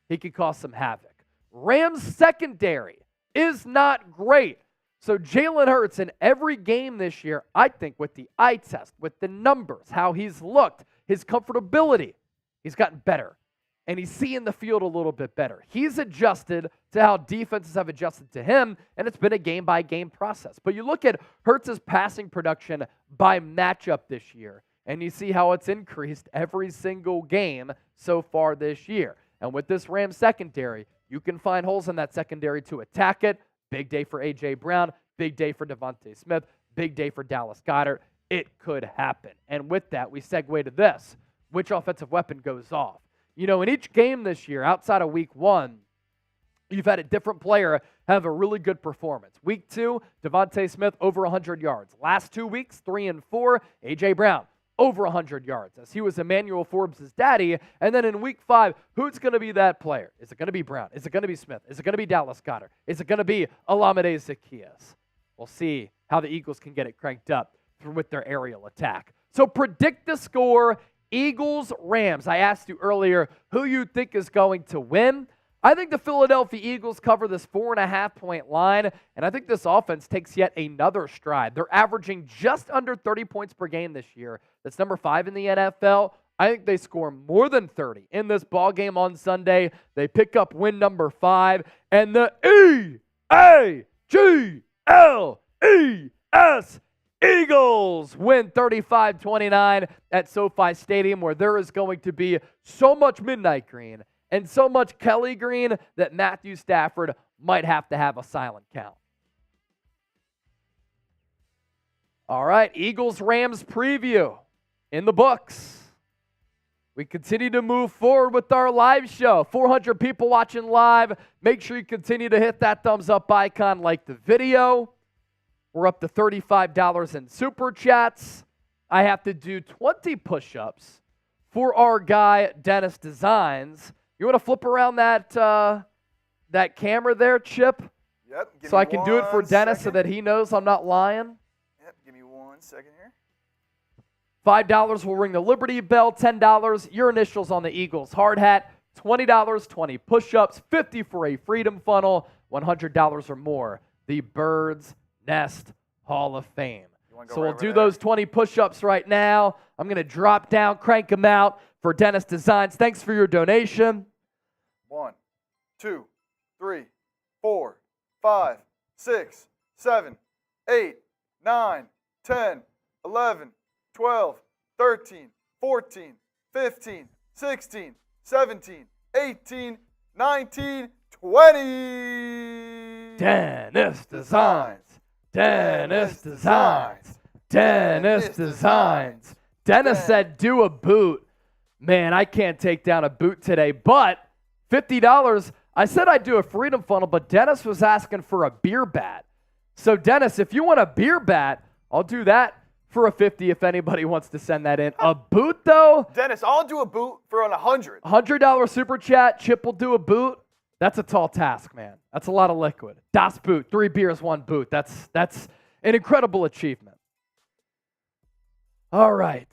S1: he could cause some havoc. Rams secondary is not great. So Jalen Hurts in every game this year, I think with the eye test, with the numbers, how he's looked, his comfortability, he's gotten better. And he's seeing the field a little bit better. He's adjusted to how defenses have adjusted to him, and it's been a game-by-game process. But you look at Hurts' passing production by matchup this year, and you see how it's increased every single game so far this year. And with this Rams secondary, you can find holes in that secondary to attack it. Big day for A.J. Brown, big day for Devontae Smith, big day for Dallas Goedert. It could happen. And with that, we segue to this. Which offensive weapon goes off? You know, in each game this year, outside of week 1, you've had a different player have a really good performance. Week 2, Devontae Smith over 100 yards. Last 2 weeks, 3 and 4, A.J. Brown over 100 yards, as he was Emmanuel Forbes' daddy. And then in week 5, who's going to be that player? Is it going to be Brown? Is it going to be Smith? Is it going to be Dallas Goedert? Is it going to be Olamide Zaccheaus? We'll see how the Eagles can get it cranked up with their aerial attack. So predict the score, Eagles-Rams. I asked you earlier who you think is going to win. I think the Philadelphia Eagles cover this 4.5-point line, and I think this offense takes yet another stride. They're averaging just under 30 points per game this year. That's number 5 in the NFL. I think they score more than 30 in this ball game on Sunday. They pick up win number 5, and the E-A-G-L-E-S Eagles win 35-29 at SoFi Stadium, where there is going to be so much midnight green and so much Kelly green that Matthew Stafford might have to have a silent count. All right, Eagles-Rams preview in the books. We continue to move forward with our live show. 400 people watching live. Make sure you continue to hit that thumbs up icon, like the video. We're up to $35 in super chats. I have to do 20 push-ups for our guy, Dennis Designs. You want to flip around that camera there, Chip?
S2: Yep.
S1: So I can do it for Dennis so that he knows I'm not lying.
S2: Yep. Give me 1 second here.
S1: $5 will ring the Liberty Bell. $10, your initials on the Eagles hard hat. $20, 20 push-ups. $50 for a Freedom Funnel. $100 or more, the Birds Nest Hall of Fame. So we'll do those 20 push-ups right now. I'm going to drop down, crank them out for Dennis Designs. Thanks for your donation.
S2: 1, 2, 3, 4, 5, 6, 7, 8, 9, 10, 11, 12, 13, 14, 15, 16, 17, 18, 19, 20.
S1: Dennis Designs. Dennis Designs. Dennis Designs. Dennis said, do a boot. Man, I can't take down a boot today, but $50. I said I'd do a freedom funnel, but Dennis was asking for a beer bat. So, Dennis, if you want a beer bat, I'll do that for a 50 if anybody wants to send that in. A boot, though?
S2: Dennis, I'll do a boot for on 100.
S1: $100 super chat. Chip will do a boot. That's a tall task, man. That's a lot of liquid. Das Boot, 3 beers, 1 boot. That's an incredible achievement. All right.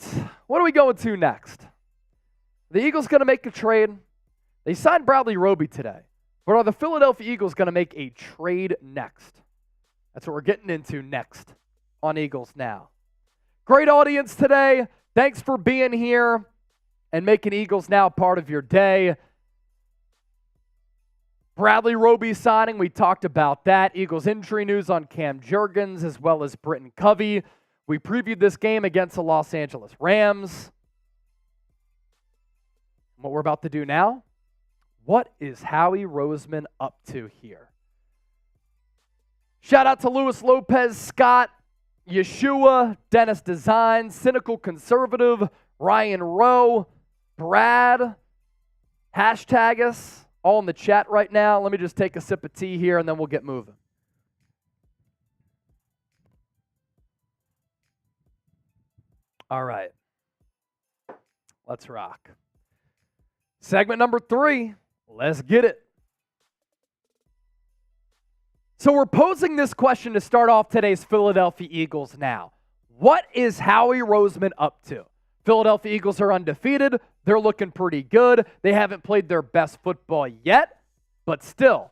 S1: What are we going to next? The Eagles going to make a trade. They signed Bradley Roby today. But are the Philadelphia Eagles going to make a trade next? That's what we're getting into next on Eagles Now. Great audience today. Thanks for being here and making Eagles Now part of your day. Bradley Roby signing, we talked about that. Eagles injury news on Cam Jurgens as well as Britton Covey. We previewed this game against the Los Angeles Rams. What we're about to do now, what is Howie Roseman up to here? Shout out to Luis Lopez, Scott, Yeshua, Dennis Design, Cynical Conservative, Ryan Rowe, Brad, hashtag us, all in the chat right now. Let me just take a sip of tea here and then we'll get moving. All right. Let's rock. Segment number 3. Let's get it. So we're posing this question to start off today's Philadelphia Eagles Now. What is Howie Roseman up to? Philadelphia Eagles are undefeated. They're looking pretty good. They haven't played their best football yet, but still,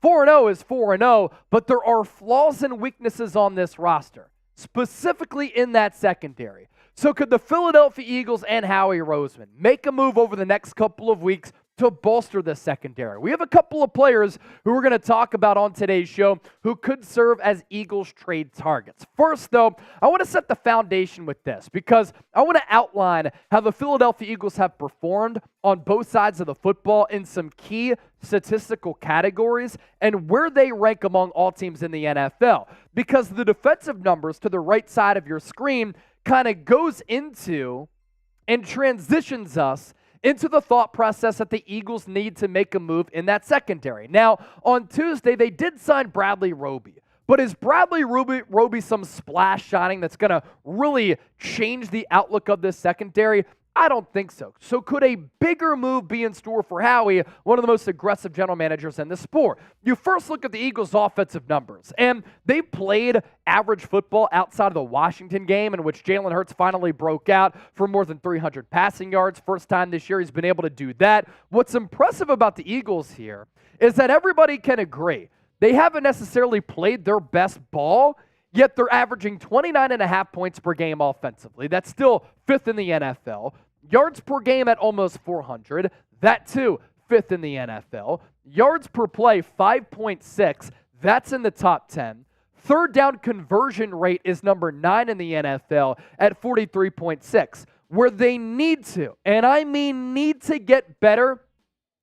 S1: 4-0 is 4-0, but there are flaws and weaknesses on this roster, specifically in that secondary. So could the Philadelphia Eagles and Howie Roseman make a move over the next couple of weeks to bolster the secondary? We have a couple of players who we're going to talk about on today's show who could serve as Eagles trade targets. First, though, I want to set the foundation with this because I want to outline how the Philadelphia Eagles have performed on both sides of the football in some key statistical categories and where they rank among all teams in the NFL. Because the defensive numbers to the right side of your screen kind of goes into and transitions us into the thought process that the Eagles need to make a move in that secondary. Now, on Tuesday, they did sign Bradley Roby. But is Bradley Roby some splash signing that's going to really change the outlook of this secondary? I don't think so. So could a bigger move be in store for Howie, one of the most aggressive general managers in the sport? You first look at the Eagles' offensive numbers, and they played average football outside of the Washington game in which Jalen Hurts finally broke out for more than 300 passing yards. First time this year he's been able to do that. What's impressive about the Eagles here is that everybody can agree they haven't necessarily played their best ball, yet they're averaging 29.5 points per game offensively. That's still 5th in the NFL. Yards per game at almost 400. That too, 5th in the NFL. Yards per play, 5.6. That's in the top 10. Third down conversion rate is number 9 in the NFL at 43.6. Where they need to, and I mean need to get better,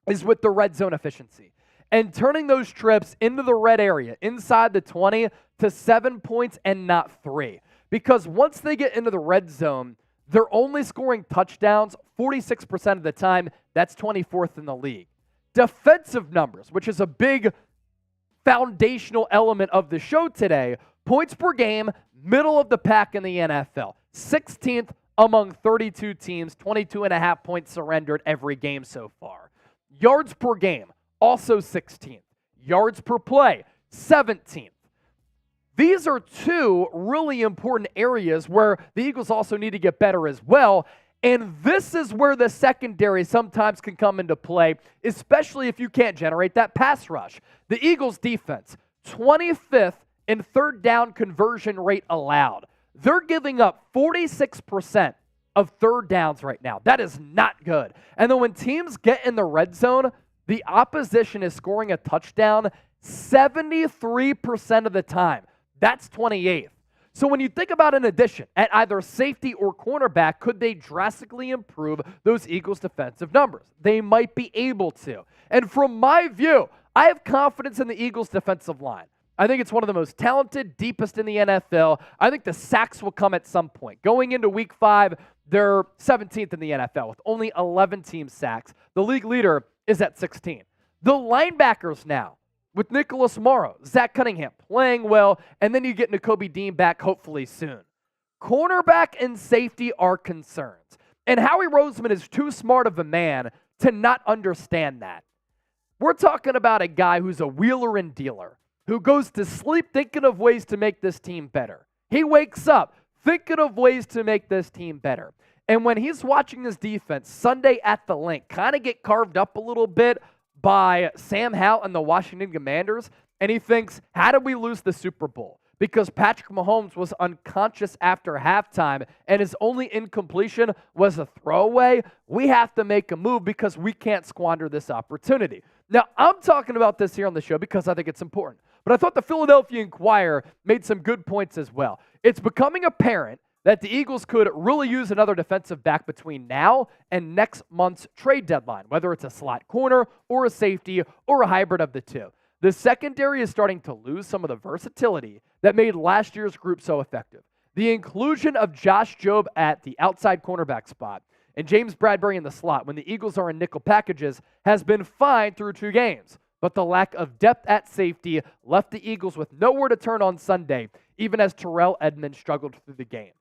S1: is with the red zone efficiency. And turning those trips into the red area, inside the 20, to 7 points and not 3. Because once they get into the red zone, they're only scoring touchdowns 46% of the time. That's 24th in the league. Defensive numbers, which is a big foundational element of the show today. Points per game, middle of the pack in the NFL. 16th among 32 teams, 22.5 points surrendered every game so far. Yards per game, also 16th. Yards per play, 17th. These are two really important areas where the Eagles also need to get better as well. And this is where the secondary sometimes can come into play, especially if you can't generate that pass rush. The Eagles defense, 25th in third down conversion rate allowed. They're giving up 46% of third downs right now. That is not good. And then when teams get in the red zone, The opposition is scoring a touchdown 73% of the time. That's 28th. So when you think about an addition at either safety or cornerback, could they drastically improve those Eagles' defensive numbers? They might be able to. And from my view, I have confidence in the Eagles' defensive line. I think it's one of the most talented, deepest in the NFL. I think the sacks will come at some point. Going into week 5, they're 17th in the NFL with only 11 team sacks. The league leader is at 16. The linebackers now, with Nicholas Morrow, Zach Cunningham playing well, and then you get Nakobe Dean back hopefully soon. Cornerback and safety are concerns. And Howie Roseman is too smart of a man to not understand that. We're talking about a guy who's a wheeler and dealer, who goes to sleep thinking of ways to make this team better. He wakes up thinking of ways to make this team better. And when he's watching his defense Sunday at the Link kind of get carved up a little bit by Sam Howell and the Washington Commanders, and he thinks, how did we lose the Super Bowl? Because Patrick Mahomes was unconscious after halftime and his only incompletion was a throwaway. We have to make a move because we can't squander this opportunity. Now, I'm talking about this here on the show because I think it's important. But I thought the Philadelphia Inquirer made some good points as well. It's becoming apparent that the Eagles could really use another defensive back between now and next month's trade deadline, whether it's a slot corner or a safety or a hybrid of the two. The secondary is starting to lose some of the versatility that made last year's group so effective. The inclusion of Josh Jobe at the outside cornerback spot and James Bradbury in the slot when the Eagles are in nickel packages has been fine through 2 games. But the lack of depth at safety left the Eagles with nowhere to turn on Sunday, even as Terrell Edmonds struggled through the game.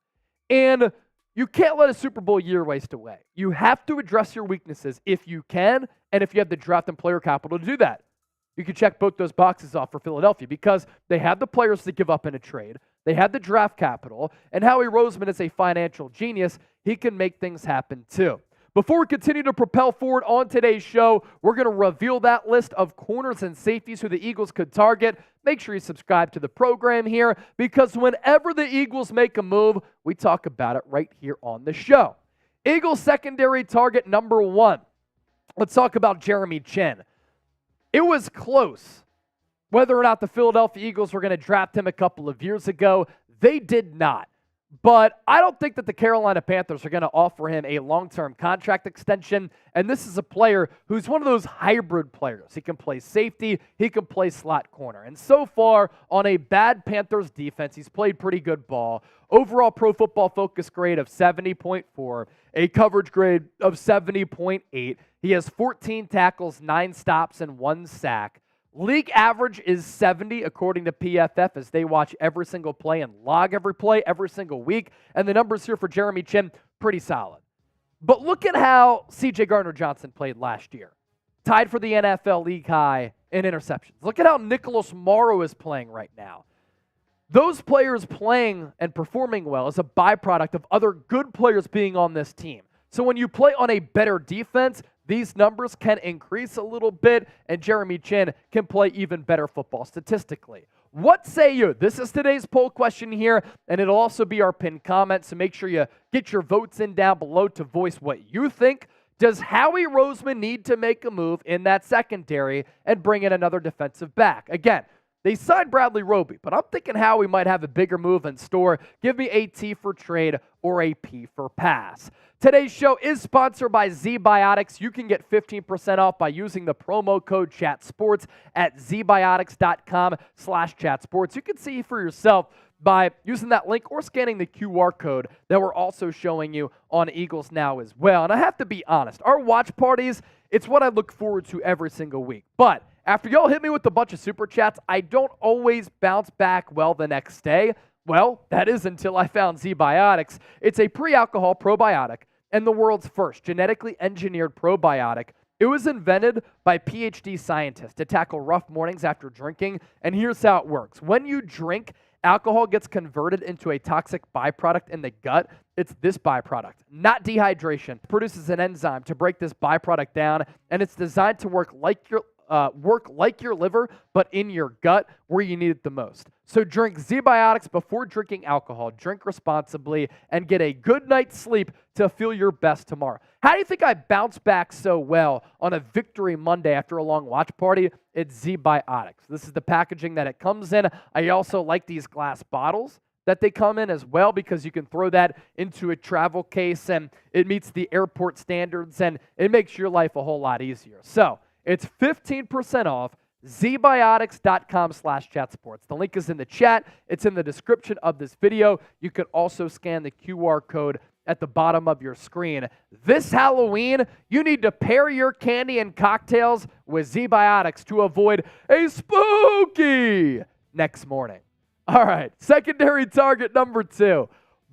S1: And you can't let a Super Bowl year waste away. You have to address your weaknesses if you can, and if you have the draft and player capital to do that. You can check both those boxes off for Philadelphia because they have the players to give up in a trade. They have the draft capital, and Howie Roseman is a financial genius. He can make things happen too. Before we continue to propel forward on today's show, we're going to reveal that list of corners and safeties who the Eagles could target. Make sure you subscribe to the program here because whenever the Eagles make a move, we talk about it right here on the show. Eagles secondary target number 1. Let's talk about Jeremy Chinn. It was close whether or not the Philadelphia Eagles were going to draft him a couple of years ago. They did not. But I don't think that the Carolina Panthers are going to offer him a long-term contract extension. And this is a player who's one of those hybrid players. He can play safety. He can play slot corner. And so far, on a bad Panthers defense, he's played pretty good ball. Overall Pro Football Focus grade of 70.4, a coverage grade of 70.8. He has 14 tackles, 9 stops, and 1 sack. League average is 70 according to PFF as they watch every single play and log every play every single week. And the numbers here for Jeremy Chinn, pretty solid. But look at how C.J. Gardner-Johnson played last year. Tied for the NFL league high in interceptions. Look at how Nicholas Morrow is playing right now. Those players playing and performing well is a byproduct of other good players being on this team. So when you play on a better defense, these numbers can increase a little bit, and Jeremy Chinn can play even better football statistically. What say you? This is today's poll question here, and it'll also be our pinned comment, so make sure you get your votes in down below to voice what you think. Does Howie Roseman need to make a move in that secondary and bring in another defensive back? Again, they signed Bradley Roby, but I'm thinking Howie might have a bigger move in store. Give me a T for trade or a P for pass. Today's show is sponsored by ZBiotics. You can get 15% off by using the promo code ChatSports at zbiotics.com/chatsports. You can see for yourself by using that link or scanning the QR code that we're also showing you on Eagles Now as well. And I have to be honest, our watch parties, it's what I look forward to every single week. But after y'all hit me with a bunch of super chats, I don't always bounce back well the next day. Well, that is until I found ZBiotics. It's a pre-alcohol probiotic and the world's first genetically engineered probiotic. It was invented by PhD scientists to tackle rough mornings after drinking, and here's how it works. When you drink, alcohol gets converted into a toxic byproduct in the gut. It's this byproduct, not dehydration. It produces an enzyme to break this byproduct down, and it's designed to work like your liver, but in your gut where you need it the most. So drink Z-Biotics before drinking alcohol. Drink responsibly and get a good night's sleep to feel your best tomorrow. How do you think I bounced back so well on a victory Monday after a long watch party? It's Z-Biotics. This is the packaging that it comes in. I also like these glass bottles that they come in as well, because you can throw that into a travel case and it meets the airport standards and it makes your life a whole lot easier. So it's 15% off. zbiotics.com/chatsports. The link is in the chat. It's in the description of this video. You can also scan the QR code at the bottom of your screen. This Halloween, you need to pair your candy and cocktails with Z-Biotics to avoid a spooky next morning. All right, secondary target number 2,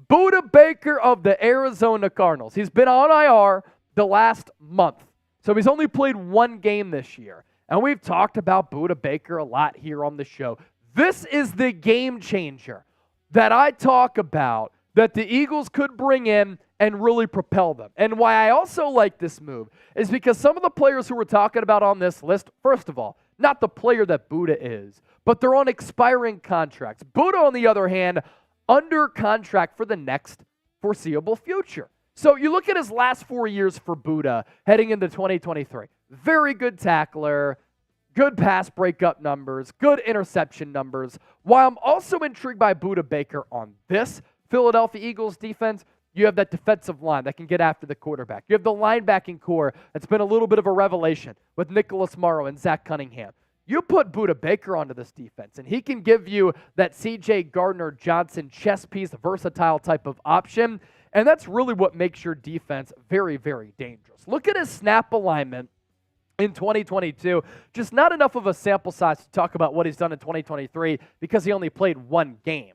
S1: Budda Baker of the Arizona Cardinals. He's been on IR the last month, so he's only played 1 game this year. And we've talked about Budda Baker a lot here on the show. This is the game changer that I talk about that the Eagles could bring in and really propel them. And why I also like this move is because some of the players who we're talking about on this list, first of all, not the player that Budda is, but they're on expiring contracts. Budda, on the other hand, under contract for the next foreseeable future. So you look at his last 4 years for Budda heading into 2023. Very good tackler, good pass breakup numbers, good interception numbers. While I'm also intrigued by Budda Baker on this Philadelphia Eagles defense, you have that defensive line that can get after the quarterback. You have the linebacking core that's been a little bit of a revelation with Nicholas Morrow and Zach Cunningham. You put Budda Baker onto this defense, and he can give you that C.J. Gardner-Johnson chess piece, versatile type of option, and that's really what makes your defense very, very dangerous. Look at his snap alignment in 2022. Just not enough of a sample size to talk about what he's done in 2023 because he only played 1 game.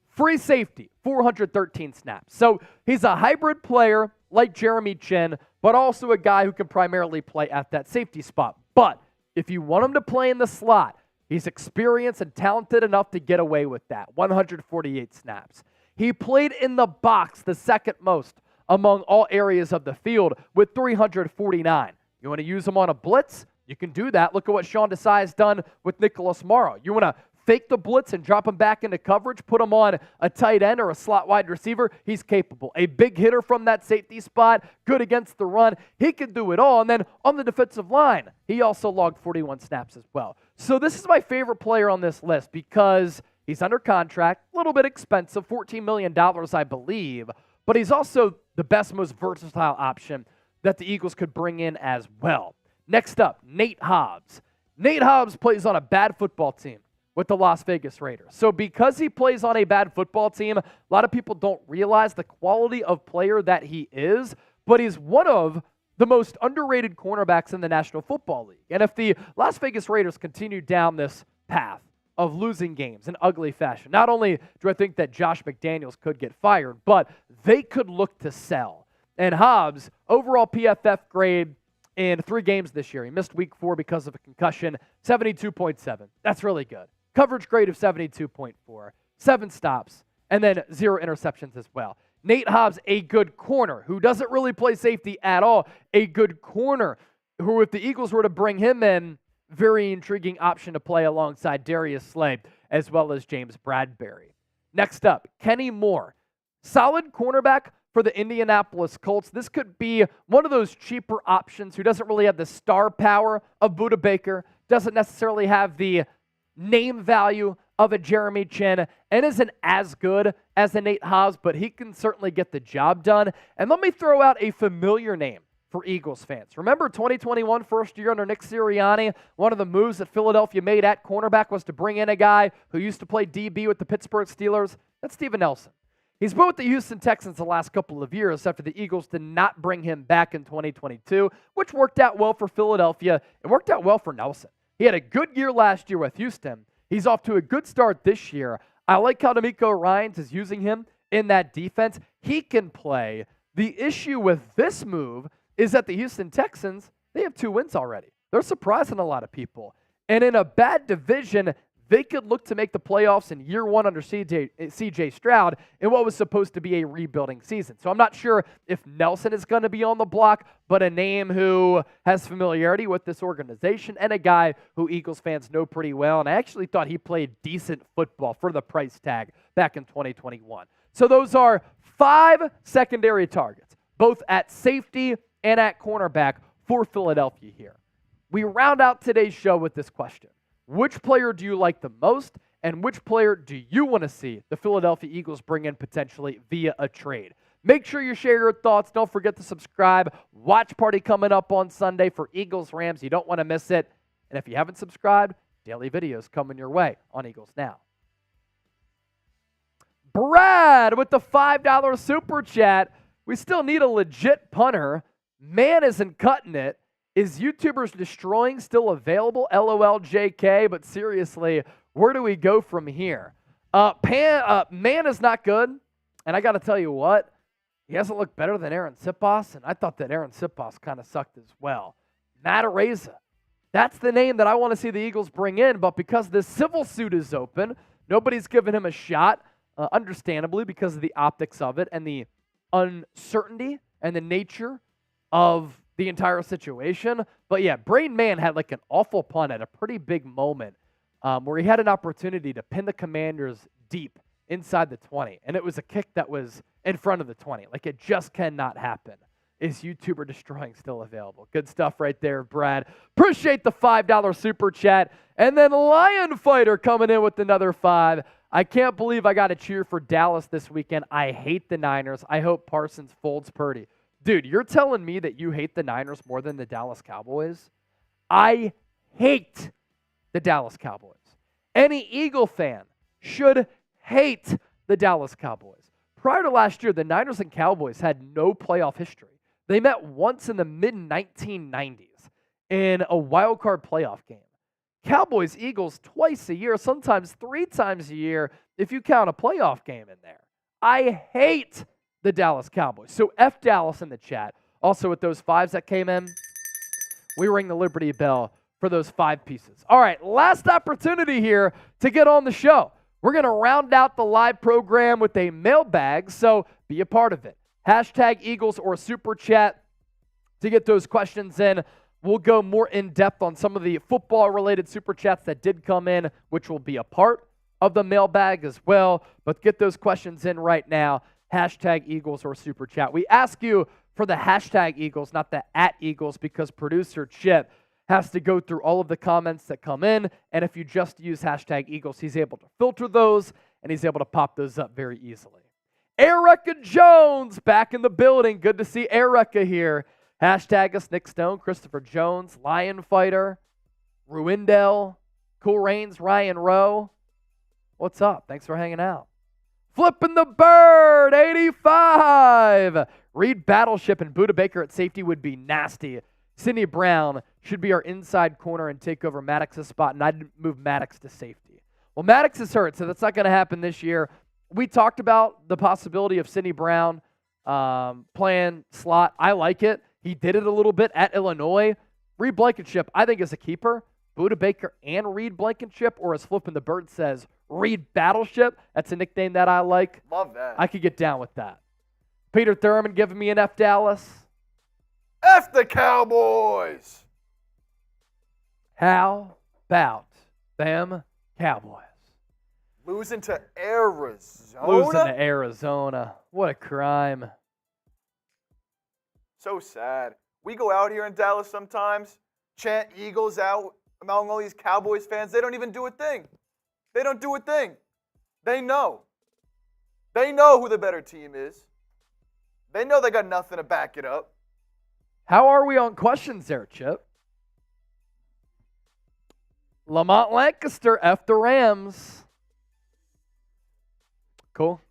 S1: Free safety, 413 snaps. So he's a hybrid player like Jeremy Chinn, but also a guy who can primarily play at that safety spot. But if you want him to play in the slot, he's experienced and talented enough to get away with that. 148 snaps. He played in the box, the second most among all areas of the field, with 349. You want to use him on a blitz? You can do that. Look at what Sean Desai has done with Nicholas Morrow. You want to fake the blitz and drop him back into coverage, put him on a tight end or a slot wide receiver, he's capable. A big hitter from that safety spot, good against the run. He can do it all. And then on the defensive line, he also logged 41 snaps as well. So this is my favorite player on this list because he's under contract, a little bit expensive, $14 million, I believe, but he's also the best, most versatile option that the Eagles could bring in as well. Next up, Nate Hobbs. Nate Hobbs plays on a bad football team with the Las Vegas Raiders. So because he plays on a bad football team, a lot of people don't realize the quality of player that he is, but he's one of the most underrated cornerbacks in the National Football League. And if the Las Vegas Raiders continue down this path of losing games in ugly fashion, not only do I think that Josh McDaniels could get fired, but they could look to sell. And Hobbs, overall PFF grade in 3 games this year. He missed week 4 because of a concussion, 72.7. That's really good. Coverage grade of 72.4, 7 stops, and then 0 interceptions as well. Nate Hobbs, a good corner who doesn't really play safety at all. A good corner who, if the Eagles were to bring him in, very intriguing option to play alongside Darius Slay as well as James Bradbury. Next up, Kenny Moore. Solid cornerback for the Indianapolis Colts. This could be one of those cheaper options who doesn't really have the star power of Budda Baker, doesn't necessarily have the name value of a Jeremy Chinn, and isn't as good as a Nate Hobbs, but he can certainly get the job done. And let me throw out a familiar name for Eagles fans. Remember 2021, first year under Nick Sirianni, one of the moves that Philadelphia made at cornerback was to bring in a guy who used to play DB with the Pittsburgh Steelers? That's Steven Nelson. He's been with the Houston Texans the last couple of years after the Eagles did not bring him back in 2022, which worked out well for Philadelphia. It worked out well for Nelson. He had a good year last year with Houston. He's off to a good start this year. I like how D'Amico Ryans is using him in that defense. He can play. The issue with this move is that the Houston Texans, they have 2 wins already. They're surprising a lot of people. And in a bad division, they could look to make the playoffs in year one under CJ Stroud in what was supposed to be a rebuilding season. So I'm not sure if Nelson is going to be on the block, but a name who has familiarity with this organization and a guy who Eagles fans know pretty well. And I actually thought he played decent football for the price tag back in 2021. So those are 5 secondary targets, both at safety and at cornerback for Philadelphia here. We round out today's show with this question. Which player do you like the most, and which player do you want to see the Philadelphia Eagles bring in potentially via a trade? Make sure you share your thoughts. Don't forget to subscribe. Watch party coming up on Sunday for Eagles-Rams. You don't want to miss it. And if you haven't subscribed, daily videos coming your way on Eagles Now. Brad with the $5 super chat. We still need a legit punter. Man isn't cutting it. Is YouTubers Destroying still available? LOL JK, but seriously, where do we go from here? Man is not good, and I got to tell you what, he hasn't looked better than Aaron Sipos, and I thought that Aaron Sipos kind of sucked as well. Matt Araiza, that's the name that I want to see the Eagles bring in, but because this civil suit is open, nobody's given him a shot, understandably, because of the optics of it and the uncertainty and the nature of the entire situation. But yeah, Brain Man had like an awful punt at a pretty big moment where he had an opportunity to pin the Commanders deep inside the 20. And it was a kick that was in front of the 20. Like, it just cannot happen. Is YouTuber Destroying still available? Good stuff right there, Brad. Appreciate the $5 super chat. And then Lion Fighter coming in with another 5. I can't believe I got to cheer for Dallas this weekend. I hate the Niners. I hope Parsons folds Purdy. Dude, you're telling me that you hate the Niners more than the Dallas Cowboys? I hate the Dallas Cowboys. Any Eagle fan should hate the Dallas Cowboys. Prior to last year, the Niners and Cowboys had no playoff history. They met once in the mid-1990s in a wild card playoff game. Cowboys, Eagles twice a year, sometimes 3 times a year if you count a playoff game in there. I hate the Dallas Cowboys. So F Dallas in the chat. Also with those 5s that came in, we ring the Liberty Bell for those 5 pieces. All right, last opportunity here to get on the show. We're going to round out the live program with a mailbag, so be a part of it. Hashtag Eagles or Super Chat to get those questions in. We'll go more in-depth on some of the football-related Super Chats that did come in, which will be a part of the mailbag as well. But get those questions in right now. Hashtag Eagles or Super Chat. We ask you for the hashtag Eagles, not the @Eagles, because producer Chip has to go through all of the comments that come in. And if you just use hashtag Eagles, he's able to filter those, and he's able to pop those up very easily. Erica Jones back in the building. Good to see Erica here. Hashtag us, Nick Stone, Christopher Jones, Lion Fighter, Ruindell, Cool Rains, Ryan Rowe. What's up? Thanks for hanging out. Flipping the bird, 85. Reed Battleship and Buda Baker at safety would be nasty. Sidney Brown should be our inside corner and take over Maddox's spot, and I'd move Maddox to safety. Well, Maddox is hurt, so that's not going to happen this year. We talked about the possibility of Sidney Brown playing slot. I like it. He did it a little bit at Illinois. Reed Blankenship, I think, is a keeper. Buda Baker and Reed Blankenship, or as Flippin' the Bird says, Reed Battleship. That's a nickname that I like.
S2: Love that.
S1: I could get down with that. Peter Thurman giving me an F Dallas.
S2: F the Cowboys.
S1: How about them Cowboys?
S2: Losing to Arizona?
S1: Losing to Arizona. What a crime.
S2: So sad. We go out here in Dallas sometimes, chant Eagles out among all these Cowboys fans. They don't even do a thing. They don't do a thing. They know. They know who the better team is. They know they got nothing to back it up.
S1: How are we on questions there, Chip? Lamont Lancaster, F the Rams. Cool.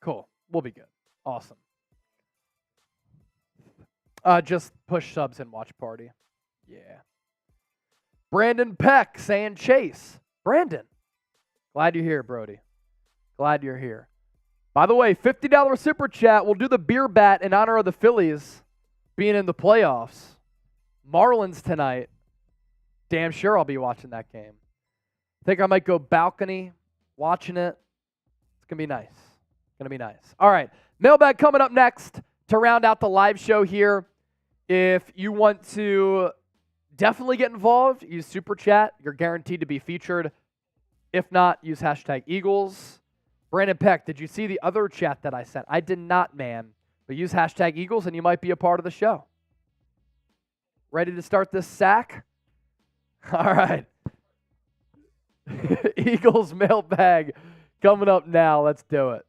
S1: Cool. We'll be good. Awesome. Just push subs and watch party. Yeah. Brandon Peck saying Chase. Brandon. Glad you're here, Brody. Glad you're here. By the way, $50 super chat. We'll do the beer bat in honor of the Phillies being in the playoffs. Marlins tonight. Damn sure I'll be watching that game. I think I might go balcony watching it. It's going to be nice. Going to be nice. All right. Mailbag coming up next to round out the live show here. If you want to definitely get involved, use super chat. You're guaranteed to be featured. If not, use hashtag Eagles. Brandon Peck, did you see the other chat that I sent? I did not, man. But use hashtag Eagles and you might be a part of the show. Ready to start this sack? All right. Eagles mailbag coming up now. Let's do it.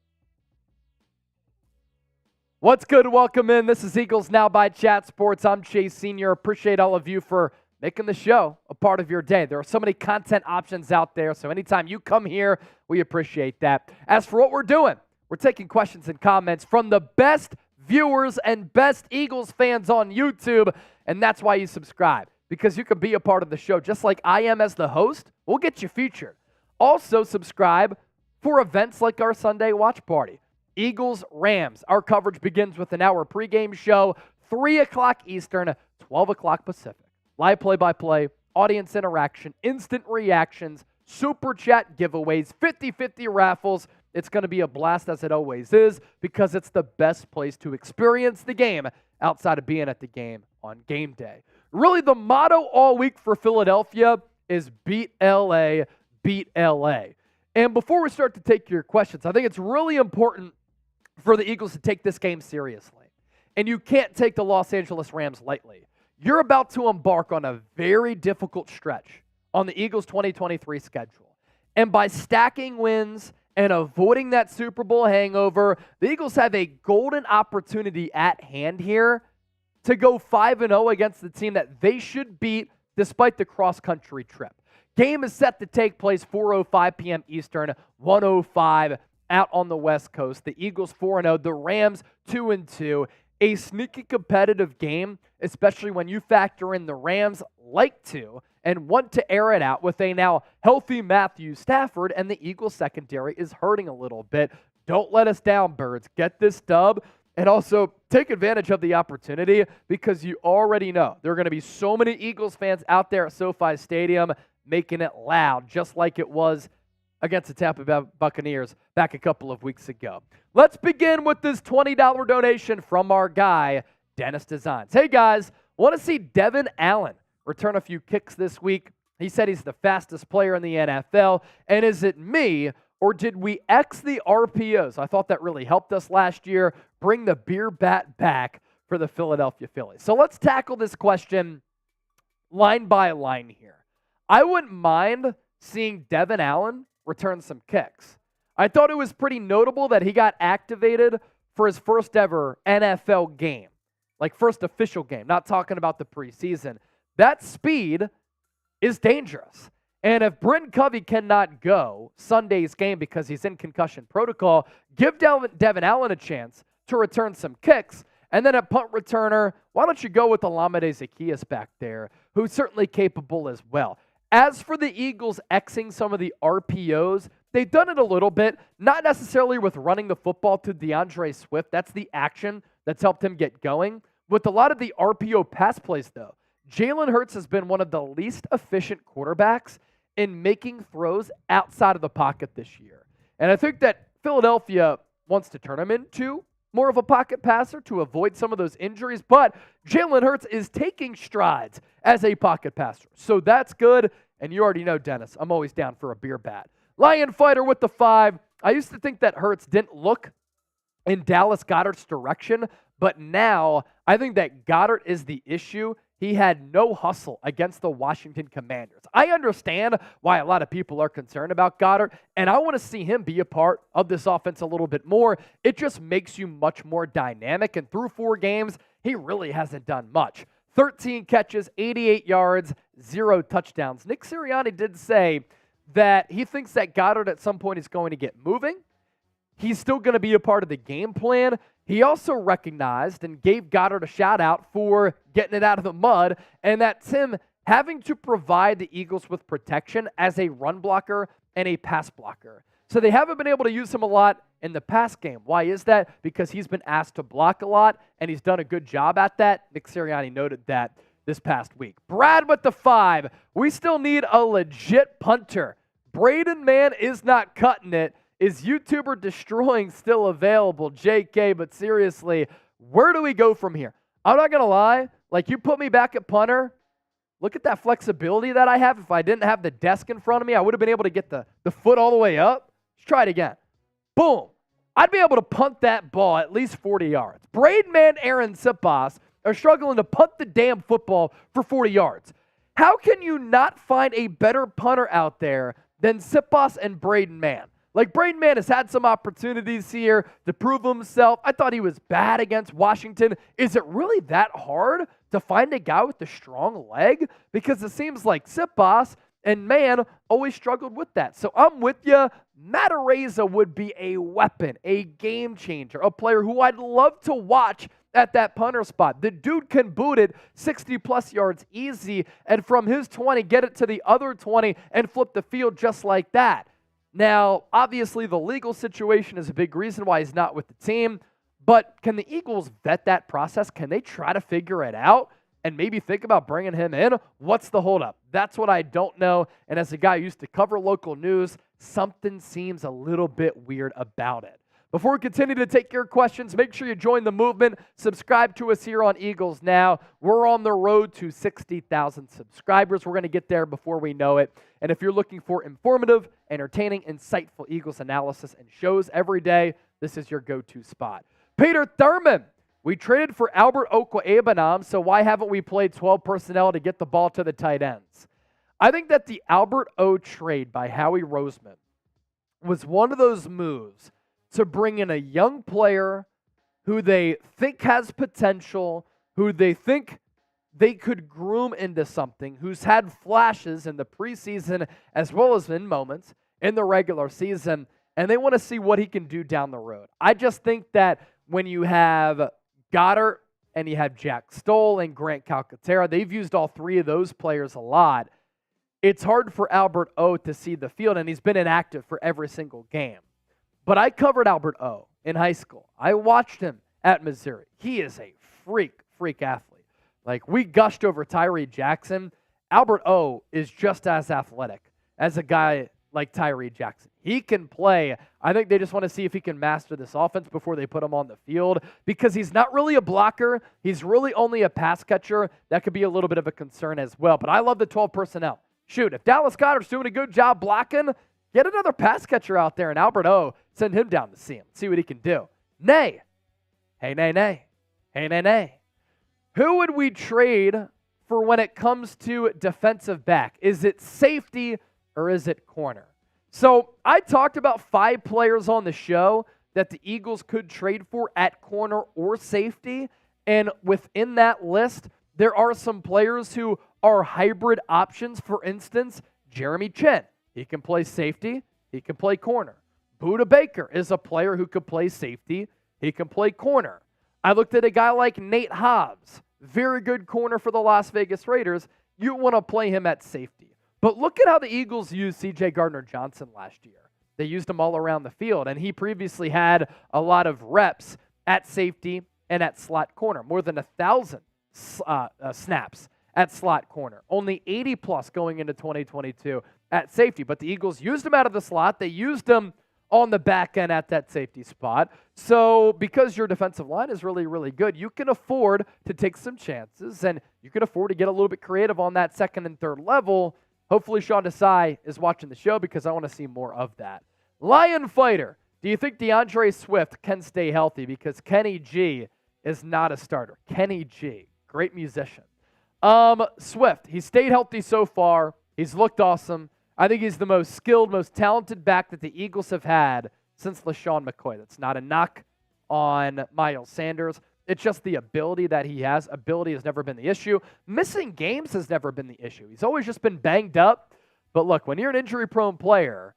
S1: What's good? Welcome in. This is Eagles Now by Chat Sports. I'm Chase Sr. Appreciate all of you for making the show a part of your day. There are so many content options out there, so anytime you come here, we appreciate that. As for what we're doing, we're taking questions and comments from the best viewers and best Eagles fans on YouTube, and that's why you subscribe, because you can be a part of the show just like I am as the host. We'll get you featured. Also, subscribe for events like our Sunday watch party. Eagles-Rams. Our coverage begins with an hour pregame show, 3 o'clock Eastern, 12 o'clock Pacific. Live play-by-play, audience interaction, instant reactions, super chat giveaways, 50-50 raffles. It's going to be a blast as it always is because it's the best place to experience the game outside of being at the game on game day. Really, the motto all week for Philadelphia is beat LA, beat LA. And before we start to take your questions, I think it's really important for the Eagles to take this game seriously. And you can't take the Los Angeles Rams lightly. You're about to embark on a very difficult stretch on the Eagles' 2023 schedule. And by stacking wins and avoiding that Super Bowl hangover, the Eagles have a golden opportunity at hand here to go 5-0 against the team that they should beat despite the cross-country trip. Game is set to take place 4:05 p.m. Eastern, 1:05 out on the West Coast. The Eagles 4-0, the Rams 2-2. A sneaky competitive game, especially when you factor in the Rams like to and want to air it out with a now healthy Matthew Stafford, and the Eagles secondary is hurting a little bit. Don't let us down, Birds. Get this dub, and also take advantage of the opportunity because you already know there are going to be so many Eagles fans out there at SoFi Stadium making it loud, just like it was against the Tampa Bay Buccaneers back a couple of weeks ago. Let's begin with this $20 donation from our guy, Dennis Designs. Hey, guys, want to see Devin Allen return a few kicks this week? He said he's the fastest player in the NFL. And is it me, or did we X the RPOs? I thought that really helped us last year. Bring the beer bat back for the Philadelphia Phillies. So let's tackle this question line by line here. I wouldn't mind seeing Devin Allen return some kicks. I thought it was pretty notable that he got activated for his first ever NFL game, like first official game, not talking about the preseason. That speed is dangerous. And if Brent Covey cannot go Sunday's game because he's in concussion protocol, give Devin Allen a chance to return some kicks. And then at punt returner, why don't you go with Olamide Zaccheaus back there, who's certainly capable as well. As for the Eagles Xing some of the RPOs, they've done it a little bit, not necessarily with running the football to DeAndre Swift. That's the action that's helped him get going. With a lot of the RPO pass plays, though, Jalen Hurts has been one of the least efficient quarterbacks in making throws outside of the pocket this year. And I think that Philadelphia wants to turn him into more of a pocket passer to avoid some of those injuries, but Jalen Hurts is taking strides as a pocket passer. So that's good, and you already know, Dennis, I'm always down for a beer bat. Lion Fighter with the 5. I used to think that Hurts didn't look in Dallas Goedert's direction, but now I think that Goedert is the issue. He had no hustle against the Washington Commanders. I understand why a lot of people are concerned about Goedert, and I want to see him be a part of this offense a little bit more. It just makes you much more dynamic, and through 4 games, he really hasn't done much. 13 catches, 88 yards, 0 touchdowns. Nick Sirianni did say that he thinks that Goedert at some point is going to get moving. He's still going to be a part of the game plan. He also recognized and gave Goedert a shout out for getting it out of the mud, and that's him having to provide the Eagles with protection as a run blocker and a pass blocker. So they haven't been able to use him a lot in the pass game. Why is that? Because he's been asked to block a lot, and he's done a good job at that. Nick Sirianni noted that this past week. Brad with the 5. We still need a legit punter. Braden Mann is not cutting it. Is YouTuber Destroying still available? JK, but seriously, where do we go from here? I'm not going to lie. Like, you put me back at punter, look at that flexibility that I have. If I didn't have the desk in front of me, I would have been able to get the foot all the way up. Let's try it again. Boom. I'd be able to punt that ball at least 40 yards. Braden Mann, Aaron Sipas are struggling to punt the damn football for 40 yards. How can you not find a better punter out there than Sipas and Braden Mann? Like, Braden Mann has had some opportunities here to prove himself. I thought he was bad against Washington. Is it really that hard to find a guy with a strong leg? Because it seems like Sipas and Mann always struggled with that. So I'm with you. Matt Araiza would be a weapon, a game changer, a player who I'd love to watch at that punter spot. The dude can boot it 60-plus yards easy, and from his 20, get it to the other 20 and flip the field just like that. Now, obviously, the legal situation is a big reason why he's not with the team, but can the Eagles vet that process? Can they try to figure it out and maybe think about bringing him in? What's the holdup? That's what I don't know, and as a guy who used to cover local news, something seems a little bit weird about it. Before we continue to take your questions, make sure you join the movement. Subscribe to us here on Eagles Now. We're on the road to 60,000 subscribers. We're going to get there before we know it. And if you're looking for informative, entertaining, insightful Eagles analysis and shows every day, this is your go-to spot. Peter Thurman, we traded for Albert Okwuegbunam, so why haven't we played 12 personnel to get the ball to the tight ends? I think that the Albert O trade by Howie Roseman was one of those moves to bring in a young player who they think has potential, who they think they could groom into something, who's had flashes in the preseason as well as in moments in the regular season, and they want to see what he can do down the road. I just think that when you have Goedert and you have Jack Stoll and Grant Calcaterra, they've used all three of those players a lot. It's hard for Albert O to see the field, and he's been inactive for every single game. But I covered Albert O in high school. I watched him at Missouri. He is a freak athlete. Like, we gushed over Tyree Jackson. Albert O is just as athletic as a guy like Tyree Jackson. He can play. I think they just want to see if he can master this offense before they put him on the field, because he's not really a blocker. He's really only a pass catcher. That could be a little bit of a concern as well. But I love the 12 personnel. Shoot, if Dallas Goedert's doing a good job blocking, get another pass catcher out there, and Albert O, send him down to see him, see what he can do. Nay. Hey, nay, nay. Hey, nay, nay. Who would we trade for when it comes to defensive back? Is it safety or is it corner? So I talked about 5 players on the show that the Eagles could trade for at corner or safety, and within that list, there are some players who are hybrid options. For instance, Jeremy Chin. He can play safety. He can play corner. Budda Baker is a player who could play safety. He can play corner. I looked at a guy like Nate Hobbs. Very good corner for the Las Vegas Raiders. You want to play him at safety. But look at how the Eagles used C.J. Gardner-Johnson last year. They used him all around the field, and he previously had a lot of reps at safety and at slot corner. More than 1,000 snaps at slot corner. Only 80-plus going into 2022 at safety. But the Eagles used him out of the slot. They used him on the back end at that safety spot. So because your defensive line is really, really good, you can afford to take some chances, and you can afford to get a little bit creative on that second and third level. Hopefully Sean Desai is watching the show, because I want to see more of that. Lion Fighter, do you think DeAndre Swift can stay healthy? Because Kenny G is not a starter. Kenny G, great musician. Swift, he stayed healthy so far. He's looked awesome. I think he's the most skilled, most talented back that the Eagles have had since LaShawn McCoy. That's not a knock on Miles Sanders. It's just the ability that he has. Ability has never been the issue. Missing games has never been the issue. He's always just been banged up. But look, when you're an injury-prone player,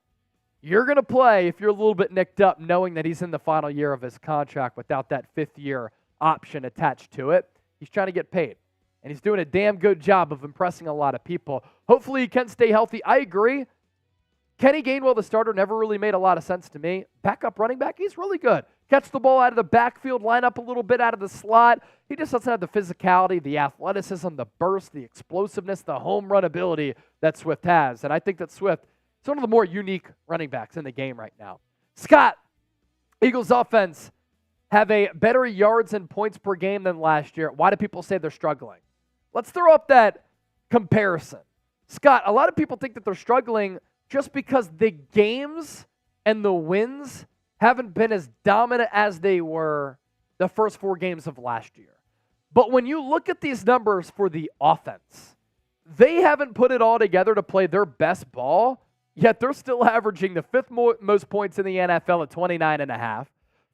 S1: you're going to play if you're a little bit nicked up, knowing that he's in the final year of his contract without that fifth-year option attached to it. He's trying to get paid. And he's doing a damn good job of impressing a lot of people. Hopefully he can stay healthy. I agree. Kenny Gainwell, the starter, never really made a lot of sense to me. Backup running back, he's really good. Catch the ball out of the backfield, line up a little bit out of the slot. He just doesn't have the physicality, the athleticism, the burst, the explosiveness, the home run ability that Swift has. And I think that Swift is one of the more unique running backs in the game right now. Scott, Eagles offense have a better yards and points per game than last year. Why do people say they're struggling? Let's throw up that comparison. Scott, a lot of people think that they're struggling just because the games and the wins haven't been as dominant as they were the first 4 games of last year. But when you look at these numbers for the offense, they haven't put it all together to play their best ball, yet they're still averaging the 5th most points in the NFL at 29.5,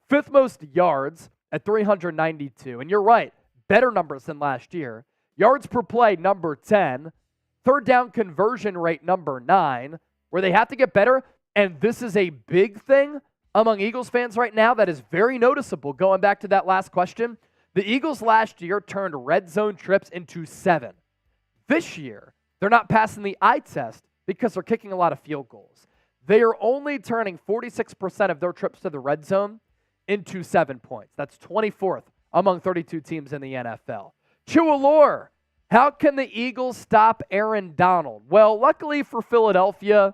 S1: 5th most yards at 392. And you're right, better numbers than last year. Yards per play, number 10. Third down conversion rate, number 9. Where they have to get better, and this is a big thing among Eagles fans right now that is very noticeable. Going back to that last question, the Eagles last year turned red zone trips into 7. This year, they're not passing the eye test because they're kicking a lot of field goals. They are only turning 46% of their trips to the red zone into 7 points. That's 24th among 32 teams in the NFL. Chua, how can the Eagles stop Aaron Donald? Well, luckily for Philadelphia,